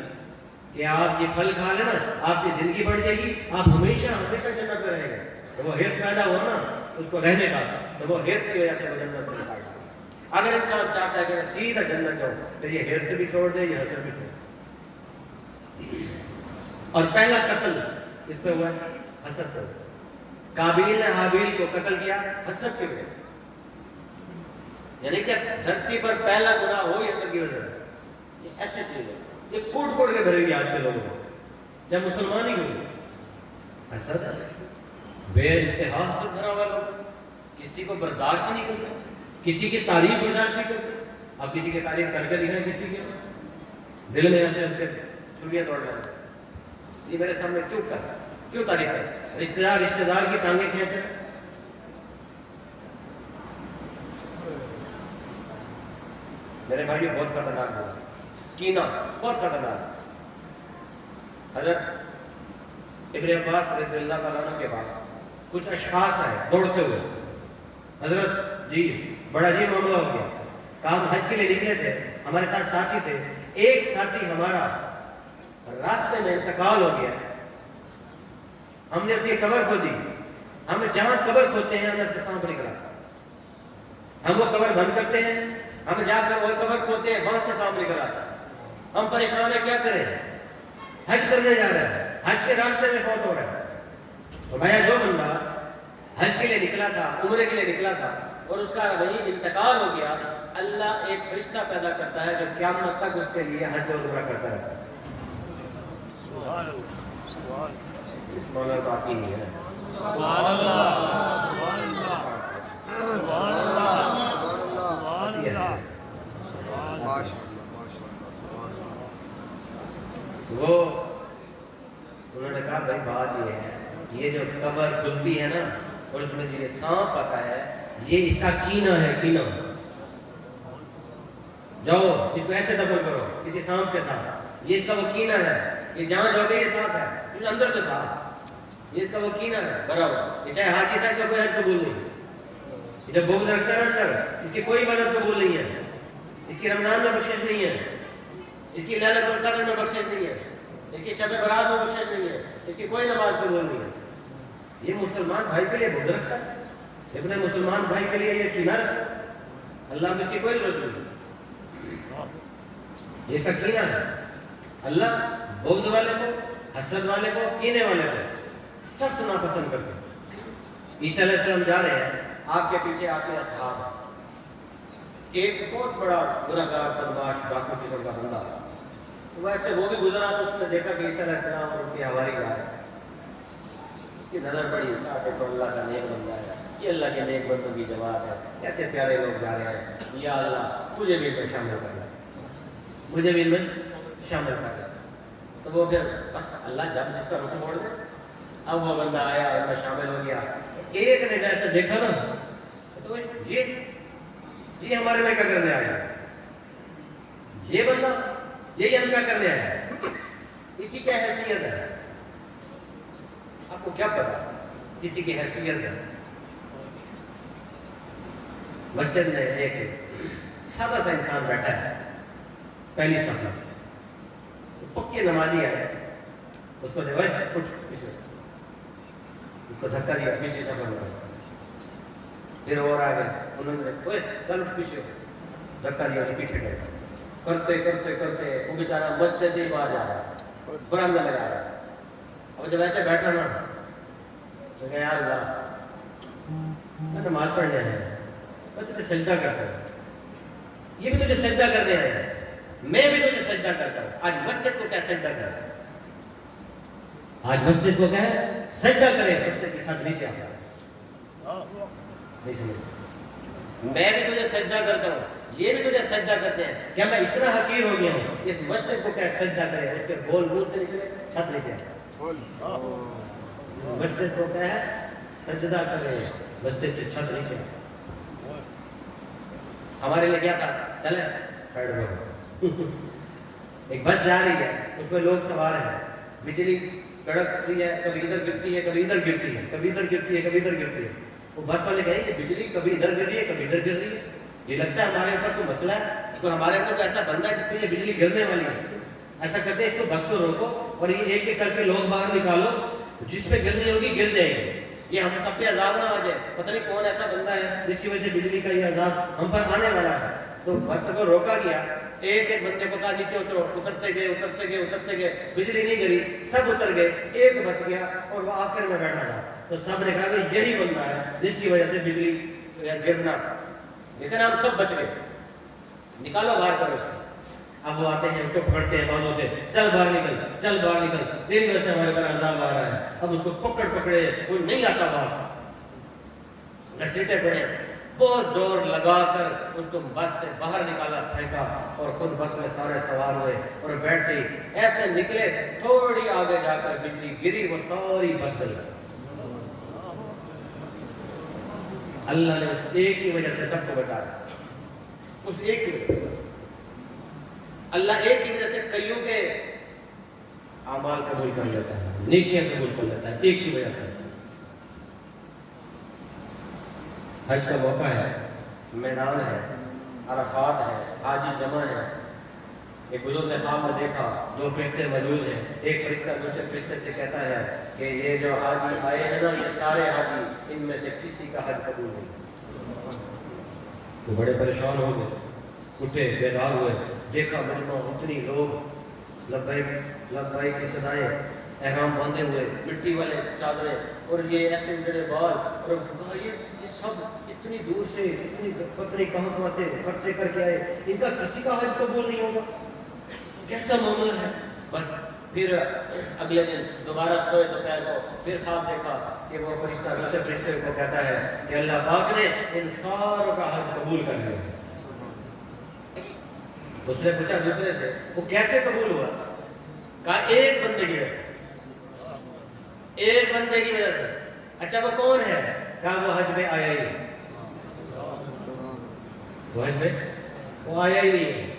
کہ آپ یہ پھل کھا لینا آپ کی زندگی بڑھ جائے گی، آپ ہمیشہ جنت میں رہیں گے، تو وہ حرص پیدا ہوا نا اس کو رہنے کا، تو وہ حرص کی وجہ سے وہ جنت سے نکال۔ اگر انسان چاہتا ہے کہ میں سیدھا جنت جاؤں تو یہ حرص بھی چھوڑ دے، یہ حسد بھی چھوڑ دے۔ اور پہلا قتل اس پہ ہوا ہے حسد پر۔ قابیل نے حابیل کو قتل کیا حسد کی وجہ سے، یعنی کہ دھرتی پر پہلا گناہ ہو یہ حسد کی وجہ سے۔ یہ ایسے چیز ہے یہ کوٹ کے بھرے ہوئی آج کے لوگوں کو، جب مسلمان ہی ہوئے حسد بے انتہا سے بھرا ہوا لوگ، کسی کو برداشت نہیں کرتا، کسی کی تعریف برداشت نہیں کرتے۔ آپ کسی کی تعریف کر کے دکھائیں، کسی کے دل میں ایسے اس کے چھریاں دوڑ رہے ہیں، یہ میرے سامنے کیوں تعریف ہے؟ رشتہ دار کی ٹانگیں کھینچے۔ میرے بھائیوں بہت خطرناک ہوا، کینہ بہت خطرناک۔ حضرت ابن عباس رضی اللہ تعالیٰ عنہ کے پاس کچھ اشخاص آئے دوڑتے ہوئے، حضرت جی بڑا جی معاملہ ہو گیا، کام حج کے لیے نکلے تھے، ہمارے ساتھ ساتھی تھے، ایک ساتھی ہمارا راستے میں انتقال ہو گیا، ہم نے اس کی قبر کھودی، ہم جہاں قبر کھودتے ہیں ہمیں سے سانپ نکلا، ہم وہ قبر بند کرتے ہیں، ہم جا کر وہ قبر کھودتے ہیں، وہاں سے سانپ نکلا، ہم پریشان ہیں کیا کریں، حج کرنے جا رہے ہیں، حج کے راستے میں فوت ہو رہا ہے۔ تو بھیا جو بندہ حج کے لیے نکلا تھا، عمرے کے لیے نکلا تھا اور اس کا وہیں انتقال ہو گیا، اللہ ایک فرشتہ پیدا کرتا ہے جو قیامت تک اس کے لیے حج اور عمرہ کرتا رہتا ہے۔ اس مولا باقی نہیں ہے۔ وہ انہوں نے کہا بھائی بات یہ ہے، یہ جو قبر کھلتی ہے نا اور اس میں جو یہ سانپ آتا ہے یہ اس کا کینہ ہے، کینہ۔ جاؤ اس کو ایسے دفن کرو کسی سانپ کے ساتھ، یہ اس کا وہ کینہ ہے، یہ جہاں جاؤ گے یہ سانپ ہے، یہ اندر تو تھا، یہ اس کا وہ کینہ ہے برابر۔ یہ چاہے حاجی تھا اس کا کوئی حج قبول نہیں، یہ جب بغض رکھتا ہے اندر اس کی کوئی عبادت قبول نہیں ہے، اس کی رمضان میں بخشش نہیں ہے، اس کی ليلۃ القدر میں بخشش نہیں ہے، اس کی شب برات میں بخشش نہیں ہے، اس کی کوئی نماز قبول نہیں ہے۔ یہ مسلمان بھائی کے لیے بغض رکھتا ہے، لیکن مسلمان بھائی کے لیے یہ کینہ رکھتا ہے، اللہ میں اس کی کوئی ضرورت نہیں، یہ اس کا کینہ ہے۔ اللہ بغض والے کو، حسد والے کو، کینے والے کو سخت ناپسند کرتے ہیں۔ عیسیٰ علیہ السلام جا رہے ہیں، آپ کے پیچھے آپ کے اصحاب، ایک بہت بڑا گنہگار بدماش ڈاکو قسم کا بندہ، تو ویسے وہ بھی گزرا تو اس نے دیکھا کہ عیسیٰ علیہ السلام اور ان کی حواری جا رہے ہیں، یہ نظر پڑی، تو اللہ کا نیک بندہ ہے، یہ اللہ کے نیک بندوں کی جماعت ہے، کیسے پیارے لوگ جا رہے ہیں، یا اللہ مجھے بھی ان میں شامل کر لیں، مجھے بھی ان میں شامل کر لیں۔ تو وہ پھر بس اللہ جب جس کا رکن موڑ دے، اب وہ بندہ آیا اور میں شامل ہو گیا۔ ایک نے جیسے دیکھا نا تو یہ ہمارے میں کیا کرنے آیا، یہ بندہ یہی ہم کیا کرنے آیا، اس کی کیا حیثیت ہے؟ اب کو کیا پتا کسی کی حیثیت ہے. مسجد میں ایک سادہ سا انسان بیٹھا ہے پہلی صف میں, پکے نمازی ہے, اس کو دیکھو کچھ پیچھے, اس کو دھکا دیا پیچھے سفر میں, پھر اور آ گئے, انہوں نے چل پیچھے, دھکا دیا پیچھے گئے, کرتے کرتے کرتے وہ بیچارہ مسجد سے باہر جا رہا ہے, برآمدہ میں جا رہا ہے. اور جب ایسے بیٹھا نا تو کہ یا اللہ میں نماز پڑھنے آیا ہے, میں تجھے سجدہ کرتا ہوں, یہ بھی تجھے سجدہ کرنے آیا ہے, میں بھی تجھے سجدہ کرتا ہوں. آج مسجد کو کیا سجدہ کرے, آج مسجد کو کیا ہے سجدہ کرے, مسجد کی چھت نیچے آتا ہے. میں بھی تجھے سجدہ کرتا ہوں, یہ بھی تجھے سجدہ کرتے ہیں, کیا میں اتنا حقیر ہو گیا ہوں اس مسجد کو کیا سجدہ کرے, اس کے بول منہ سے نکلے چھت نیچے آتا ہے. مسجد کو کیا ہے سجدہ کرے, مسجد کی چھت نیچے. ہمارے لیے کیا تھا, چلے سائڈ میں ایک بس جا رہی ہے, اس میں لوگ سوار ہیں, بجلی کڑکتی ہے, کبھی ادھر گرتی ہے کبھی ادھر گرتی ہے, کبھی ادھر گرتی ہے کبھی ادھر گرتی ہے. وہ بس والے کہیں کہ بجلی کبھی ادھر گر رہی ہے کبھی ادھر گر رہی ہے, یہ لگتا ہے ہمارے اوپر کوئی مسئلہ ہے, تو ہمارے اوپر ایسا بندہ ہے جس پہ یہ بجلی گرنے والی ہے. ایسا کرتے ہیں اس کو بس کو روکو اور یہ ایک ایک کر کے لوگ باہر نکالو, جس پہ گرنی ہوگی گر جائے گی. یہ ہم سب پہ عذاب نہ آ جائے, پتہ نہیں کون ایسا بندہ ہے جس کی وجہ سے بجلی کا یہ عذاب ہم پر آنے والا ہے. تو بس کو روکا گیا, ایک ایک بندے کو کہا نیچے اترو, اترتے گئے اترتے گئے اترتے گئے, بجلی نہیں گری, سب اتر گئے, ایک بچ گیا اور وہ آخر میں بیٹھا تھا. تو سب نے کہا کہ یہی بندہ ہے جس کی وجہ سے بجلی گرنا, لیکن ہم سب بچ گئے, نکالو باہر کرو اس کو. اب وہ آتے ہیں, اس کو پکڑتے ہیں بازوں سے, چل باہر نکل, چل باہر نکل, تیری وجہ سے ہمارے پر عذاب آ رہا ہے. اب اس کو پکڑے, کوئی نہیں آتا باہر, گھسیٹے پڑے, بہت زور لگا کر اس کو بس سے باہر نکالا, پھینکا, اور خود بس میں سارے سوار ہوئے اور بیٹھ گئی. ایسے نکلے, تھوڑی آگے جا کر بجلی گری, وہ ساری بس جل گئی. اللہ نے اس ایک کی وجہ سے سب کو بچایا, اس ایک کی وجہ سے. اللہ ایک کی وجہ سے کئیوں کے اعمال قبول کر لیتا ہے, نیکیاں قبول کر لیتا ہے, ایک کی وجہ سے. حج کا موقع ہے, میدان ہے, عرفات ہے, حاجی جمع ہے. ایک بزرگ نے خواب میں دیکھا 2 فرشتے موجود ہیں. ایک فرشتہ دوسرے فرشتے سے کہتا ہے کہ یہ جو حاجی آئے ہیں نا, یہ سارے حاجی, ان میں سے کسی کا حج قبول نہیں. تو بڑے پریشان ہو گئے, اٹھے, بیدار ہوئے, دیکھا مجمع اتنی لوگ لبیک لبیک کی صدائیں, احرام باندھے ہوئے, مٹی والے چادریں, اور یہ ایسے بڑے بال, اور کہا یہ سب اتنی دور سے, اتنی پتہ نہیں کہاں سے خرچے کر کے آئے, ان کا کسی کا حج قبول نہیں ہوگا, کیسا معاملہ ہے. بس پھر اگلے دن دوبارہ سوئے دوپہر کو, پھر خواب دیکھا کہ وہ فرشتہ دوسرے فرشتے کو کہتا ہے کہ اللہ پاک نے ان ساروں کا حج قبول کر لیا. اس نے پوچھا دوسرے سے, وہ کیسے قبول ہوا؟ کہا ایک بندے کی وجہ سے, ایک بندے کی وجہ سے. اچھا وہ کون ہے؟ کہا وہ حج میں آیا ہی نہیں, وہ حج میں وہ آیا ہی نہیں.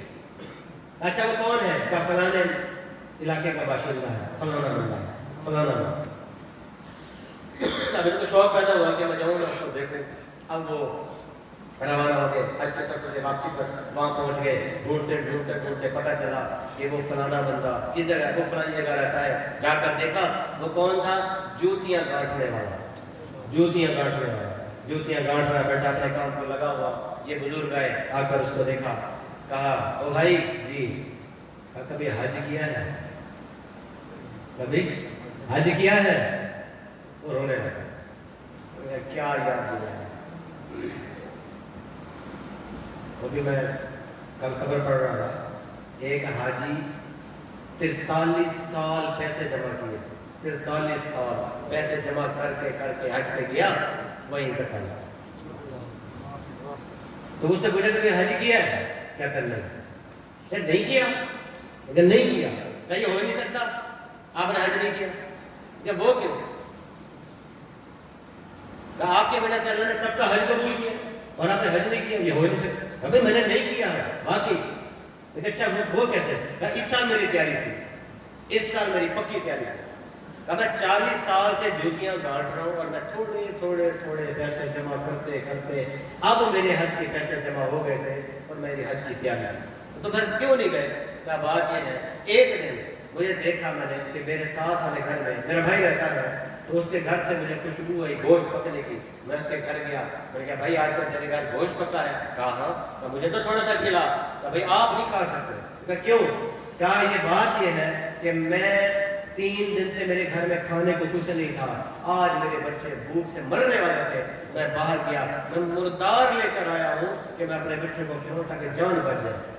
اچھا وہ کون ہے؟ کہا فلانے علاقے کا باشندہ ہے, فلانا بندہ ہے, فلانا. اب ان کو شوق پیدا ہوا کہ میں جاؤں گا اس کو دیکھوں. اب وہ روانہ ہو گئے, حج کے سفر سے واپسی پر وہاں پہنچ گئے. ڈھونڈتے ڈھونڈتے ڈھونڈتے پتہ چلا کہ وہ فلانا بندہ کس جگہ, وہ فلانی جگہ رہتا ہے. جا کر دیکھا وہ کون تھا؟ جوتیاں گانٹنے والا, جوتیاں گانٹنے والا, جوتیاں گانٹ رہا بیٹھا, اپنے کام پر لگا ہوا. یہ بزرگ آئے, آ کر اس کو دیکھا, کہا او بھائی جی, کہا کبھی حج کیا ہے؟ کبھی حج کیا ہے؟ وہ رونے لگا, کیا یاد دیا ہے. کیونکہ میں کل خبر پڑھ رہا تھا, ایک حاجی 43 سال پیسے جمع کیے, 43 سال پیسے جمع کر کے حج پہ گیا, وہیں انتقال. تو اس سے پوچھا کہ حج کیا ہے, کیا کرنا ہے؟ نہیں کیا. اگر نہیں کیا کہ یہ ہو نہیں سکتا, آپ نے حج نہیں کیا. کیا وہ کیوں؟ کہ آپ کی وجہ سے اللہ نے سب کا حج قبول کیا اور آپ نے حج نہیں کیا, یہ ہو نہیں سکتا. ابھی میں نے نہیں کیا ہے باقی. اچھا وہ کیسے؟ اس سال میری تیاری تھی, اس سال میری پکی تیاری تھی. کہا میں 40 سال سے ڈیوٹیاں گانٹ رہا ہوں اور میں تھوڑے تھوڑے تھوڑے پیسے جمع کرتے کرتے اب میرے حج کے پیسے جمع ہو گئے تھے اور میری حج کی تیاری تو پھر کیوں نہیں گئے؟ کہا بات یہ ہے ایک دن مجھے دیکھا میں نے کہ میرے ساتھ والے گھر میں میرا بھائی رہتا ہے تو اس کے گھر سے مجھے خوشبو آئی گوشت پکنے کی. میں اس کے گھر گیا, میں نے کہا بھائی آج کل تیرے گھر گوشت پکا ہے؟ کہا ہاں. تو مجھے تو تھوڑا سا کھلا. کہا بھائی آپ نہیں کھا سکتے. کہا کیوں؟ کہا یہ بات یہ ہے کہ میں 3 دن سے میرے گھر میں کھانے کو کچھ نہیں تھا, آج میرے بچے بھوک سے مرنے والے تھے, میں باہر گیا, میں مردار لے کر آیا ہوں کہ میں اپنے بچوں کو کھلاؤں تاکہ جان بچ جائے.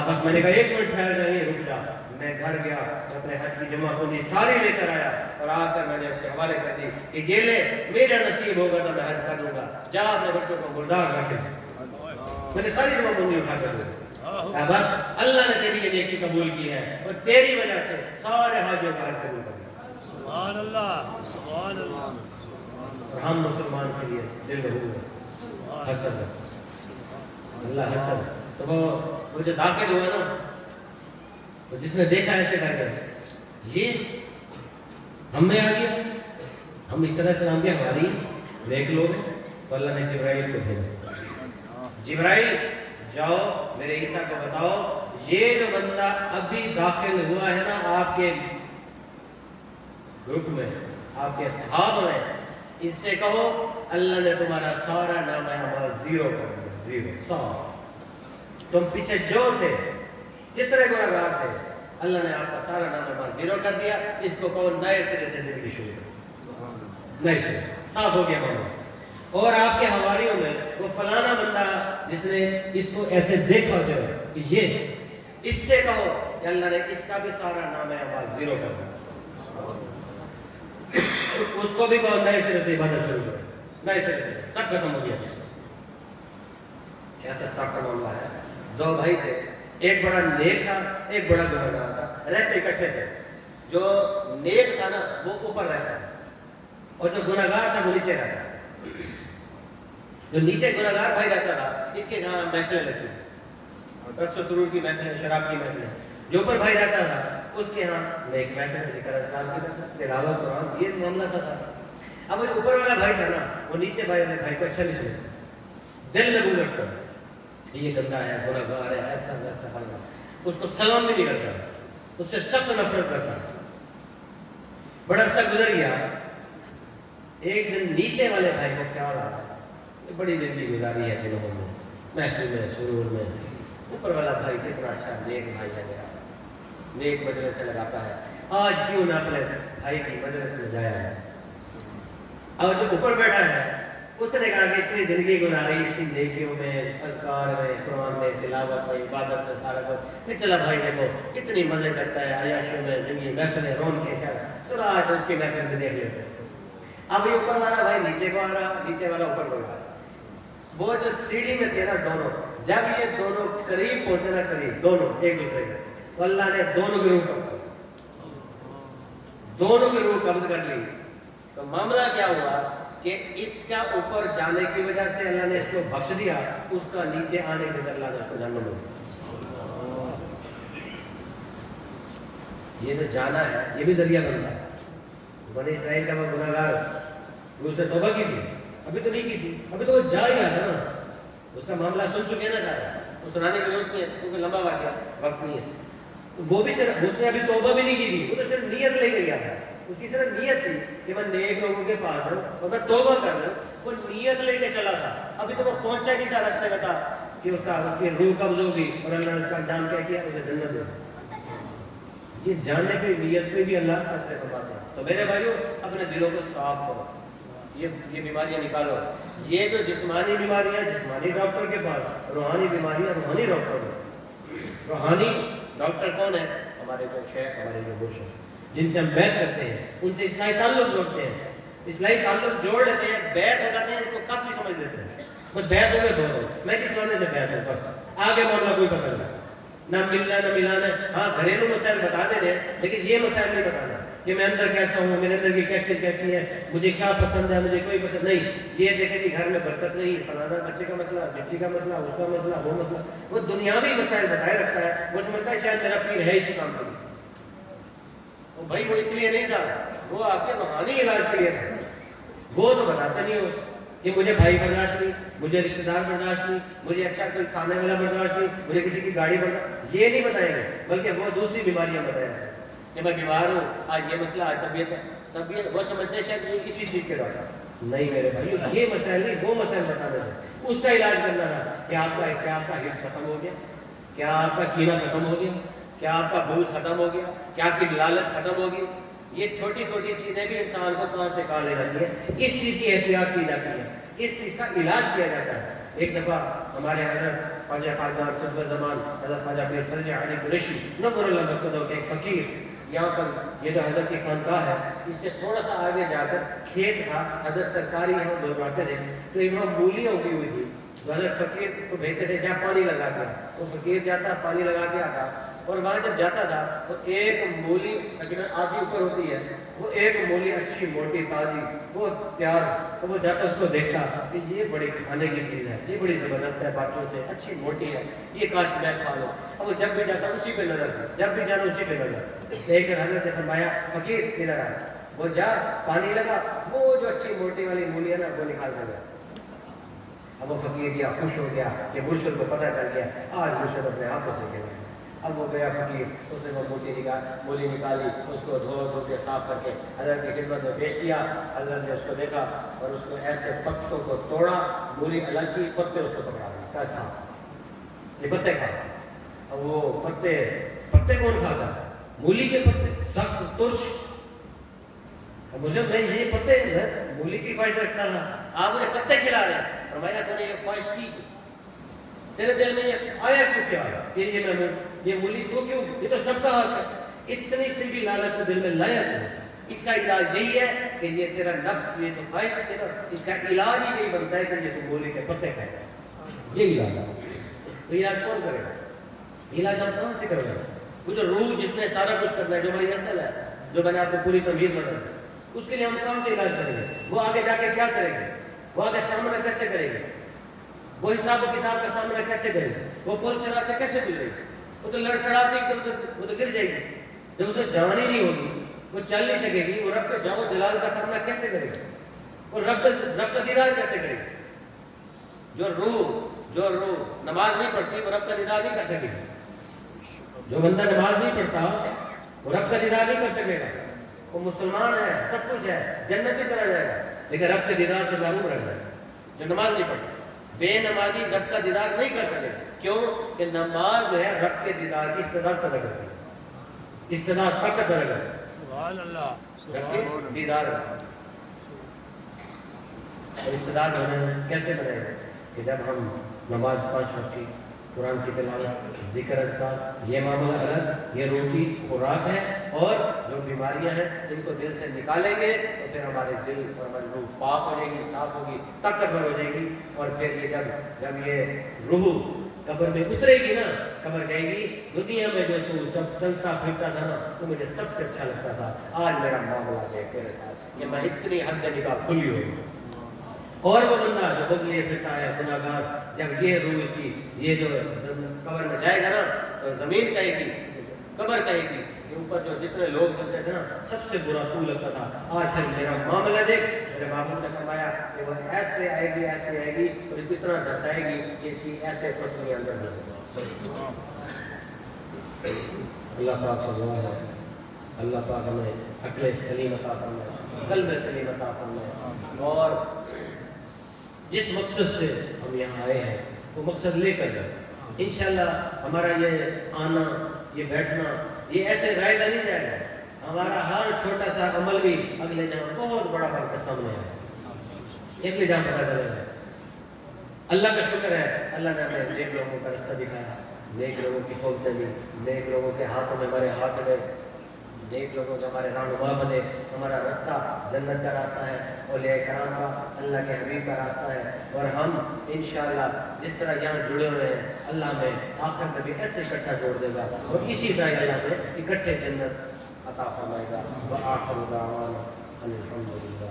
بس میں نے کہا 1 منٹ ٹھہر جائیے, رک جا. میں گھر گیا, اپنے حج کی جمع پونجی ساری لے کر آیا اور آ کر میں نے اس کے حوالے کر دی کہ یہ لے, میرا نصیب ہوگا تو میں حج کر لوں گا, جا اپنے بچوں کو مردار رکھ دے. میں نے ساری جمع پونجی اٹھا کر دی. بس اللہ نے تیری یہ نیکی قبول کی ہے اور تیری وجہ سے سارے حاجیوں کا حج قبول کر دیا. سبحان اللہ, سبحان اللہ. اور ہم مسلمان کے لیے دل میں حسد ہے, اللہ حسد. تو وہ جو داخل ہوا نا, تو جس نے دیکھا ایسے کر گئے یہ ہم میں آ گیا, ہم اس طرح سے انبیاء ہماری نیک لوگ ہیں. تو اللہ نے جبرائیل کو بھیجا, جبرائیل جاؤ میرے عیسیٰ کو بتاؤ یہ جو بندہ ابھی داخل ہوا ہے نا آپ کے گروپ میں, آپ کے اصحاب میں, اس سے کہو اللہ نے تمہارا سارا نام اعمال 0 کر دیا, 0 100. تم پیچھے جو تھے جتنے گناہگار تھے اللہ نے آپ کا سارا نام اعمال 0 کر دیا. اس کو کہو نئے سرے سے زندگی شروع کرو, نئے سرے, صاف ہو گیا معاملہ. اور آپ کے حواریوں میں وہ فلانا بندہ جس نے اس کو ایسے دیکھا جو ہے کہ یہ, اس سے کہو کہ اللہ نے اس کا بھی سارا نام اعمال 0 کر دیا. اس کو بھی کہو نئے سرے سے عبادت شروع کرو, نئے سرے سے, سب ختم ہو گیا. ایسا سخت معاملہ ہے. 2 بھائی تھے, ایک بڑا نیک تھا, ایک بڑا گنہگار تھا, رہتے اکٹھے تھے. جو نیک تھا نا وہ اوپر رہتا ہے اور جو گنہگار تھا وہ نیچے رہتا ہے. جو نیچے گنہگار بھائی رہتا تھا اس کے یہاں محفلیں لگتی تھیں, رقص و سرور کی محفلیں, شراب کی محفلیں. جو اوپر بھائی رہتا تھا اس کے یہاں نیک محفلیں, ذکر اذکار کی, تلاوت قرآن, یہ معاملہ تھا سارا. اب جو اوپر والا بھائی تھا نا وہ نیچے بھائی کو اچھا نہیں سنتا, دل میں گول رکھتا, یہ گندا ہے, گنہگار ہے, ایسا ویسا بھائی, اس کو سلام بھی نہیں کرتا, اس سے سخت نفرت کرتا. بڑا عرصہ گزر گیا. ایک دن نیچے والے بھائی کو خیال آیا بڑی زندگی گزاری ہے دنوں میں, محفل میں, سرور میں, اوپر والا بھائی کتنا اچھا نیک بھائی ہے میرا, نیک مجلس سے لگاتا ہے, آج کیوں نہ اپنے بھائی کی مجلس میں جایا ہے. اور جو اوپر بیٹھا ہے اس نے کہا کہ اتنی زندگی گزاری اسی نیکیوں میں, اذکار میں, قرآن میں, تلاوت میں, عبادت میں, سارا کچھ, کہ چلا بھائی دیکھو کتنی مزے کرتا ہے, عیاشیوں میں زندگی, محفلیں, رون کے کیا, چلو آج اس کی محفل میں دیکھ لیتے ہیں. اب یہ اوپر والا بھائی نیچے کو آ رہا, نیچے والا اوپر کو آ رہا. وہ جو سیڑھی میں تھے نا دونوں, جب یہ دونوں قریب پہنچے نا, قریب دونوں ایک دوسرے کے, تو اللہ نے دونوں کی روح قبض کر لی. تو معاملہ کیا ہوا کہ اس کا اوپر جانے کی وجہ سے اللہ نے اس کو بخش دیا, اس کا نیچے آنے کے بعد اللہ نے اس کو جہنم میں. یہ جو جانا ہے یہ بھی ذریعہ بنتا ہے. بنی اسرائیل کا وہ گنہگار, اس نے توبہ کی تھی, ابھی تو نہیں کی تھی, ابھی تو وہ جا ہی رہا تھا نا, اس کا معاملہ سن چکے نا سارا, وہ سنانے کی ضرورت نہیں ہے کیونکہ لمبا واقعہ وقت نہیں ہے. وہ بھی صرف, اس نے ابھی توبہ بھی نہیں کی تھی, وہ تو صرف نیت لے کے گیا تھا. اس کی صرف نیت تھی کہ میں نیک لوگوں کے پاس ہوں اور میں توبہ کر لوں, وہ نیت لے کے چلا تھا. ابھی تو وہ پہنچا نہیں تھا, راستے میں تھا کہ اس کی روح قبض ہوگی اور اللہ نے اس کا انجام کیا کیا, اسے جنت دے. یہ جاننے پہ, نیت پہ بھی اللہ فیصلے فرماتا ہے. تو میرے بھائیوں اپنے دلوں کو صاف کرو, یہ بیماریاں نکالو. یہ جو جسمانی بیماریاں جسمانی ڈاکٹر کے پاس, روحانی بیماریاں روحانی ڈاکٹر میں. روحانی ڈاکٹر کون ہے؟ ہمارے جو شیخ, ہمارے جو مرشد جن سے ہم بیعت کرتے ہیں, ان سے اصلاحی تعلق جوڑتے ہیں, اصلاحی تعلق جوڑ لیتے ہیں, بیعت ہو جاتے ہیں, ان کو کافی سمجھ لیتے ہیں. بس بیعت ہو گئے دونوں, میں کس لانے سے بیعت ہوں, بس آگے معاملہ کوئی پکڑ نہیں, نہ ملنا نہ ملانا. ہاں گھریلو مسائل بتا دے رہے, لیکن یہ مسائل نہیں بتانا کہ میں اندر کیسا ہوں, میرے اندر کی کیفیت کیسی ہے, مجھے کیا پسند ہے, مجھے کوئی پسند نہیں. یہ دیکھیں کہ گھر میں برکت نہیں, فلانا بچے کا مسئلہ, بچی کا مسئلہ, اس کا مسئلہ, وہ مسئلہ, وہ دنیاوی مسائل بتائے رکھتا ہے. وہ سمجھتا ہے شاید میرا پیر ہے اسی کام کے لیے. بھائی وہ اس لیے نہیں تھا, وہ آپ کے روحانی علاج کے لیے تھا. وہ تو بتاتا نہیں ہو کہ مجھے بھائی برداشت نہیں, مجھے رشتے دار برداشت نہیں, مجھے اچھا کوئی کھانے والا برداشت نہیں, مجھے کسی کی گاڑی برداشت, یہ نہیں بتائیں گے, بلکہ وہ دوسری بیماریاں بتائیں گے کہ میں بیمار ہوں, آج یہ مسئلہ, آج طبیعت وہ سمجھتے ہیں شاید یہ اسی چیز کے ڈاکٹر. نہیں میرے بھائی, یہ مسائل نہیں, وہ مسائل بتانا ہے, اس کا علاج کرنا تھا. کیا آپ کا حفظ ختم ہو گیا, کیا آپ کا کینہ ختم ہو گیا, کیا آپ کا بوجھ ختم ہو گیا, کیا آپ کی لالچ ختم ہو گئی. یہ چھوٹی چھوٹی چیزیں بھی انسان کو کہاں سے کہاں لے جاتی ہے. اس چیز کی احتیاط کی جاتی ہے, اس چیز کا علاج کیا جاتا ہے. ایک دفعہ ہمارے حضرت خواجہ خواجہ قطب زمان حضرت خواجہ پیر فرج علی قریشی نور اللہ مرکزہ کے ایک فقیر, یہاں پر یہ جو حضرت کی خانقاہ ہے اس سے تھوڑا سا آگے جا کر کھیت تھا, حضرت ترکاری یہاں دورواتے تھے, تو وہاں مولیاں اگی ہوئی تھی. تو حضرت فقیر کو بھیجتے تھے جا پانی لگا کے, وہ فقیر جاتا پانی لگا کے آتا, اور وہاں جب جاتا تھا تو ایک مولی تقریباً آدھی اوپر ہوتی ہے, وہ ایک مولی اچھی موٹی تازی وہ تیار, تو وہ جاتا اس کو دیکھتا کہ یہ بڑی کھانے کی چیز ہے, یہ بڑی زبردست ہے, باتوں سے اچھی موٹی ہے, یہ کاش میں کھا لوں. اب وہ جب بھی جاتا اسی پہ نظر, جب بھی جانا اسی پہ نظر. ایک دن حضرت نے فرمایا فقیر ادھر آ, وہ جا پانی لگا, وہ جو اچھی موٹی والی مولی ہے نا وہ نکال دیا. اب وہ فقیر گیا, خوش ہو گیا کہ مرشد کو پتہ چل گیا, آج مرشد اپنے ہاتھوں سے کھیلا. اب وہ گیا فقیر, اس نے وہ مولی نکالی, اس کو دھو کے صاف کر کے حضرت کی خدمت میں پیش کیا. حضرت نے اس کو دیکھا اور اس کو ایسے پتوں کو توڑا, مولی الگ کی, پتے اس کو پکڑا دیا, کیا تھا یہ پتے کھا. اب وہ پتے کون کھاتا, مولی کے پتے سخت ترش. اب مجھے میں یہ پتے مولی کی خواہش رکھتا تھا, آپ مجھے پتے کھلا رہے ہیں. فرمایا تو نے یہ خواہش کی, تیرے دل میں یہ آیا کیوں, کیا کہ یہ مولی تو کیوں, یہ تو سب کا حق ہے. اتنی سی بھی لالچ کو دل میں لایا تو اس کا علاج یہی ہے کہ یہ تیرا نفس, یہ جو خواہش ہے نا, اس کا علاج ہی یہی بنتا ہے کہ یہ تو مولی کے پتے کھائے گا, یہ علاج ہے. تو علاج کون کرے گا, علاج ہم کہاں سے کریں گے. وہ جو روح جس نے سارا کچھ کرنا ہے, جو ہماری اصل ہے, جو میں نے آپ کو پوری تمہید بتائی, اس کے لیے ہم کہاں سے علاج کریں گے. وہ آگے جا کے کیا کریں گے, وہ آگے سامنا کیسے کریں گے, وہ حساب و کتاب کا سامنا کیسے کرے گی, وہ پل سے راستے کیسے گزرے گی. وہ تو لڑکڑاتی وہ تو گر جائے گی, جب اسے جان ہی نہیں ہوگی, وہ چل نہیں سکے گی, وہ رب کے جاؤ جلال کا سامنا کیسے کرے گی, وہ رب کا دیدار کیسے کرے گی. جو روح نماز نہیں پڑھتی وہ رب کا دیدار نہیں کر سکے گی. جو بندہ نماز نہیں پڑھتا وہ رب کا دیدار نہیں کر سکے گا. وہ مسلمان ہے, سب کچھ ہے, جنت کی طرح جائے گا, لیکن رب کے دیدار سے محروم رہ جائے گا. جو نماز نہیں پڑھتا, بے نمازی رب کا دیدار نہیں کر سکے. کیوں کہ نماز جو ہے رب کے دیدار کی استدعا پیدا کرتی ہے, استدعا طاقت پیدا کرتی ہے. سبحان اللہ, رب کے دیدار اور استدعا کیسے بنائے گا کہ جب ہم نماز 5 وقت کی, قرآن کی تلاوت, ذکر اذکار, یہ معاملہ الگ, یہ روح کی خوراک ہے, اور جو بیماریاں ہیں جن کو دل سے نکالیں گے تو پھر ہمارے دل اور ہماری روح پاک ہو جائے گی, صاف ہوگی, طاقتور ہو جائے گی. اور پھر یہ جب یہ روح قبر میں اترے گی نا, قبر کہے گی دنیا میں جو تو جب چلتا پھرتا تھا نا تو مجھے سب سے اچھا لگتا تھا, آج میرا معاملہ ہے تیرے ساتھ, یہ میں اتنی حد سے نکاح کھلی ہوئی. اور وہ بندہ جو بدلے پھرتا ہے گناہگار, جب یہ روح اس کی یہ جو قبر میں جائے گا نا تو زمین کہے گی, قبر کہے گی کہ اوپر جو جتنے لوگ چلتے تھے نا سب سے برا تو لگتا تھا, آج پھر میرا معاملہ دیکھ. میرے بابو نے فرمایا کہ وہ ایسے آئے گی اور اس کو اتنا دھسائے گی کہ اس کی ایسے پسلی اندر دھسے. اللہ پاک سے دعا ہے, اللہ پاک ہمیں عقل سلیم عطا فرمائے, قلب سلیم عطا فرمائے, اور جس مقصد سے ہم یہاں آئے ہیں وہ مقصد لے کر جائیں. انشاءاللہ ہمارا یہ آنا, یہ بیٹھنا, یہ ایسے رائے نہیں جائے گا. ہمارا ہر چھوٹا سا عمل بھی اگلے جہاں بہت بڑا فرق کے سامنے ہے, اگلے جہاں پتہ چلے گا. اللہ کا شکر ہے, اللہ نے ہمیں نیک لوگوں کا رستہ دکھایا, نیک لوگوں کی صحبتیں دی, نیک لوگوں کے ہاتھوں میں ہمارے ہاتھ گئے, نیک لوگوں کے ہمارے رہنما بنے. ہمارا راستہ جنت کا راستہ ہے, اولیاء کرام کا, اللہ کے حبیب کا راستہ ہے. اور ہم انشاءاللہ جس طرح یہاں جڑے ہوئے ہیں, اللہ میں آخر میں بھی ایسے اکٹھا جوڑ دے گا, اور اسی طرح اللہ میں اکٹھے جنت عطا فرمائے گا. وآخر دعوانا الحمدللہ.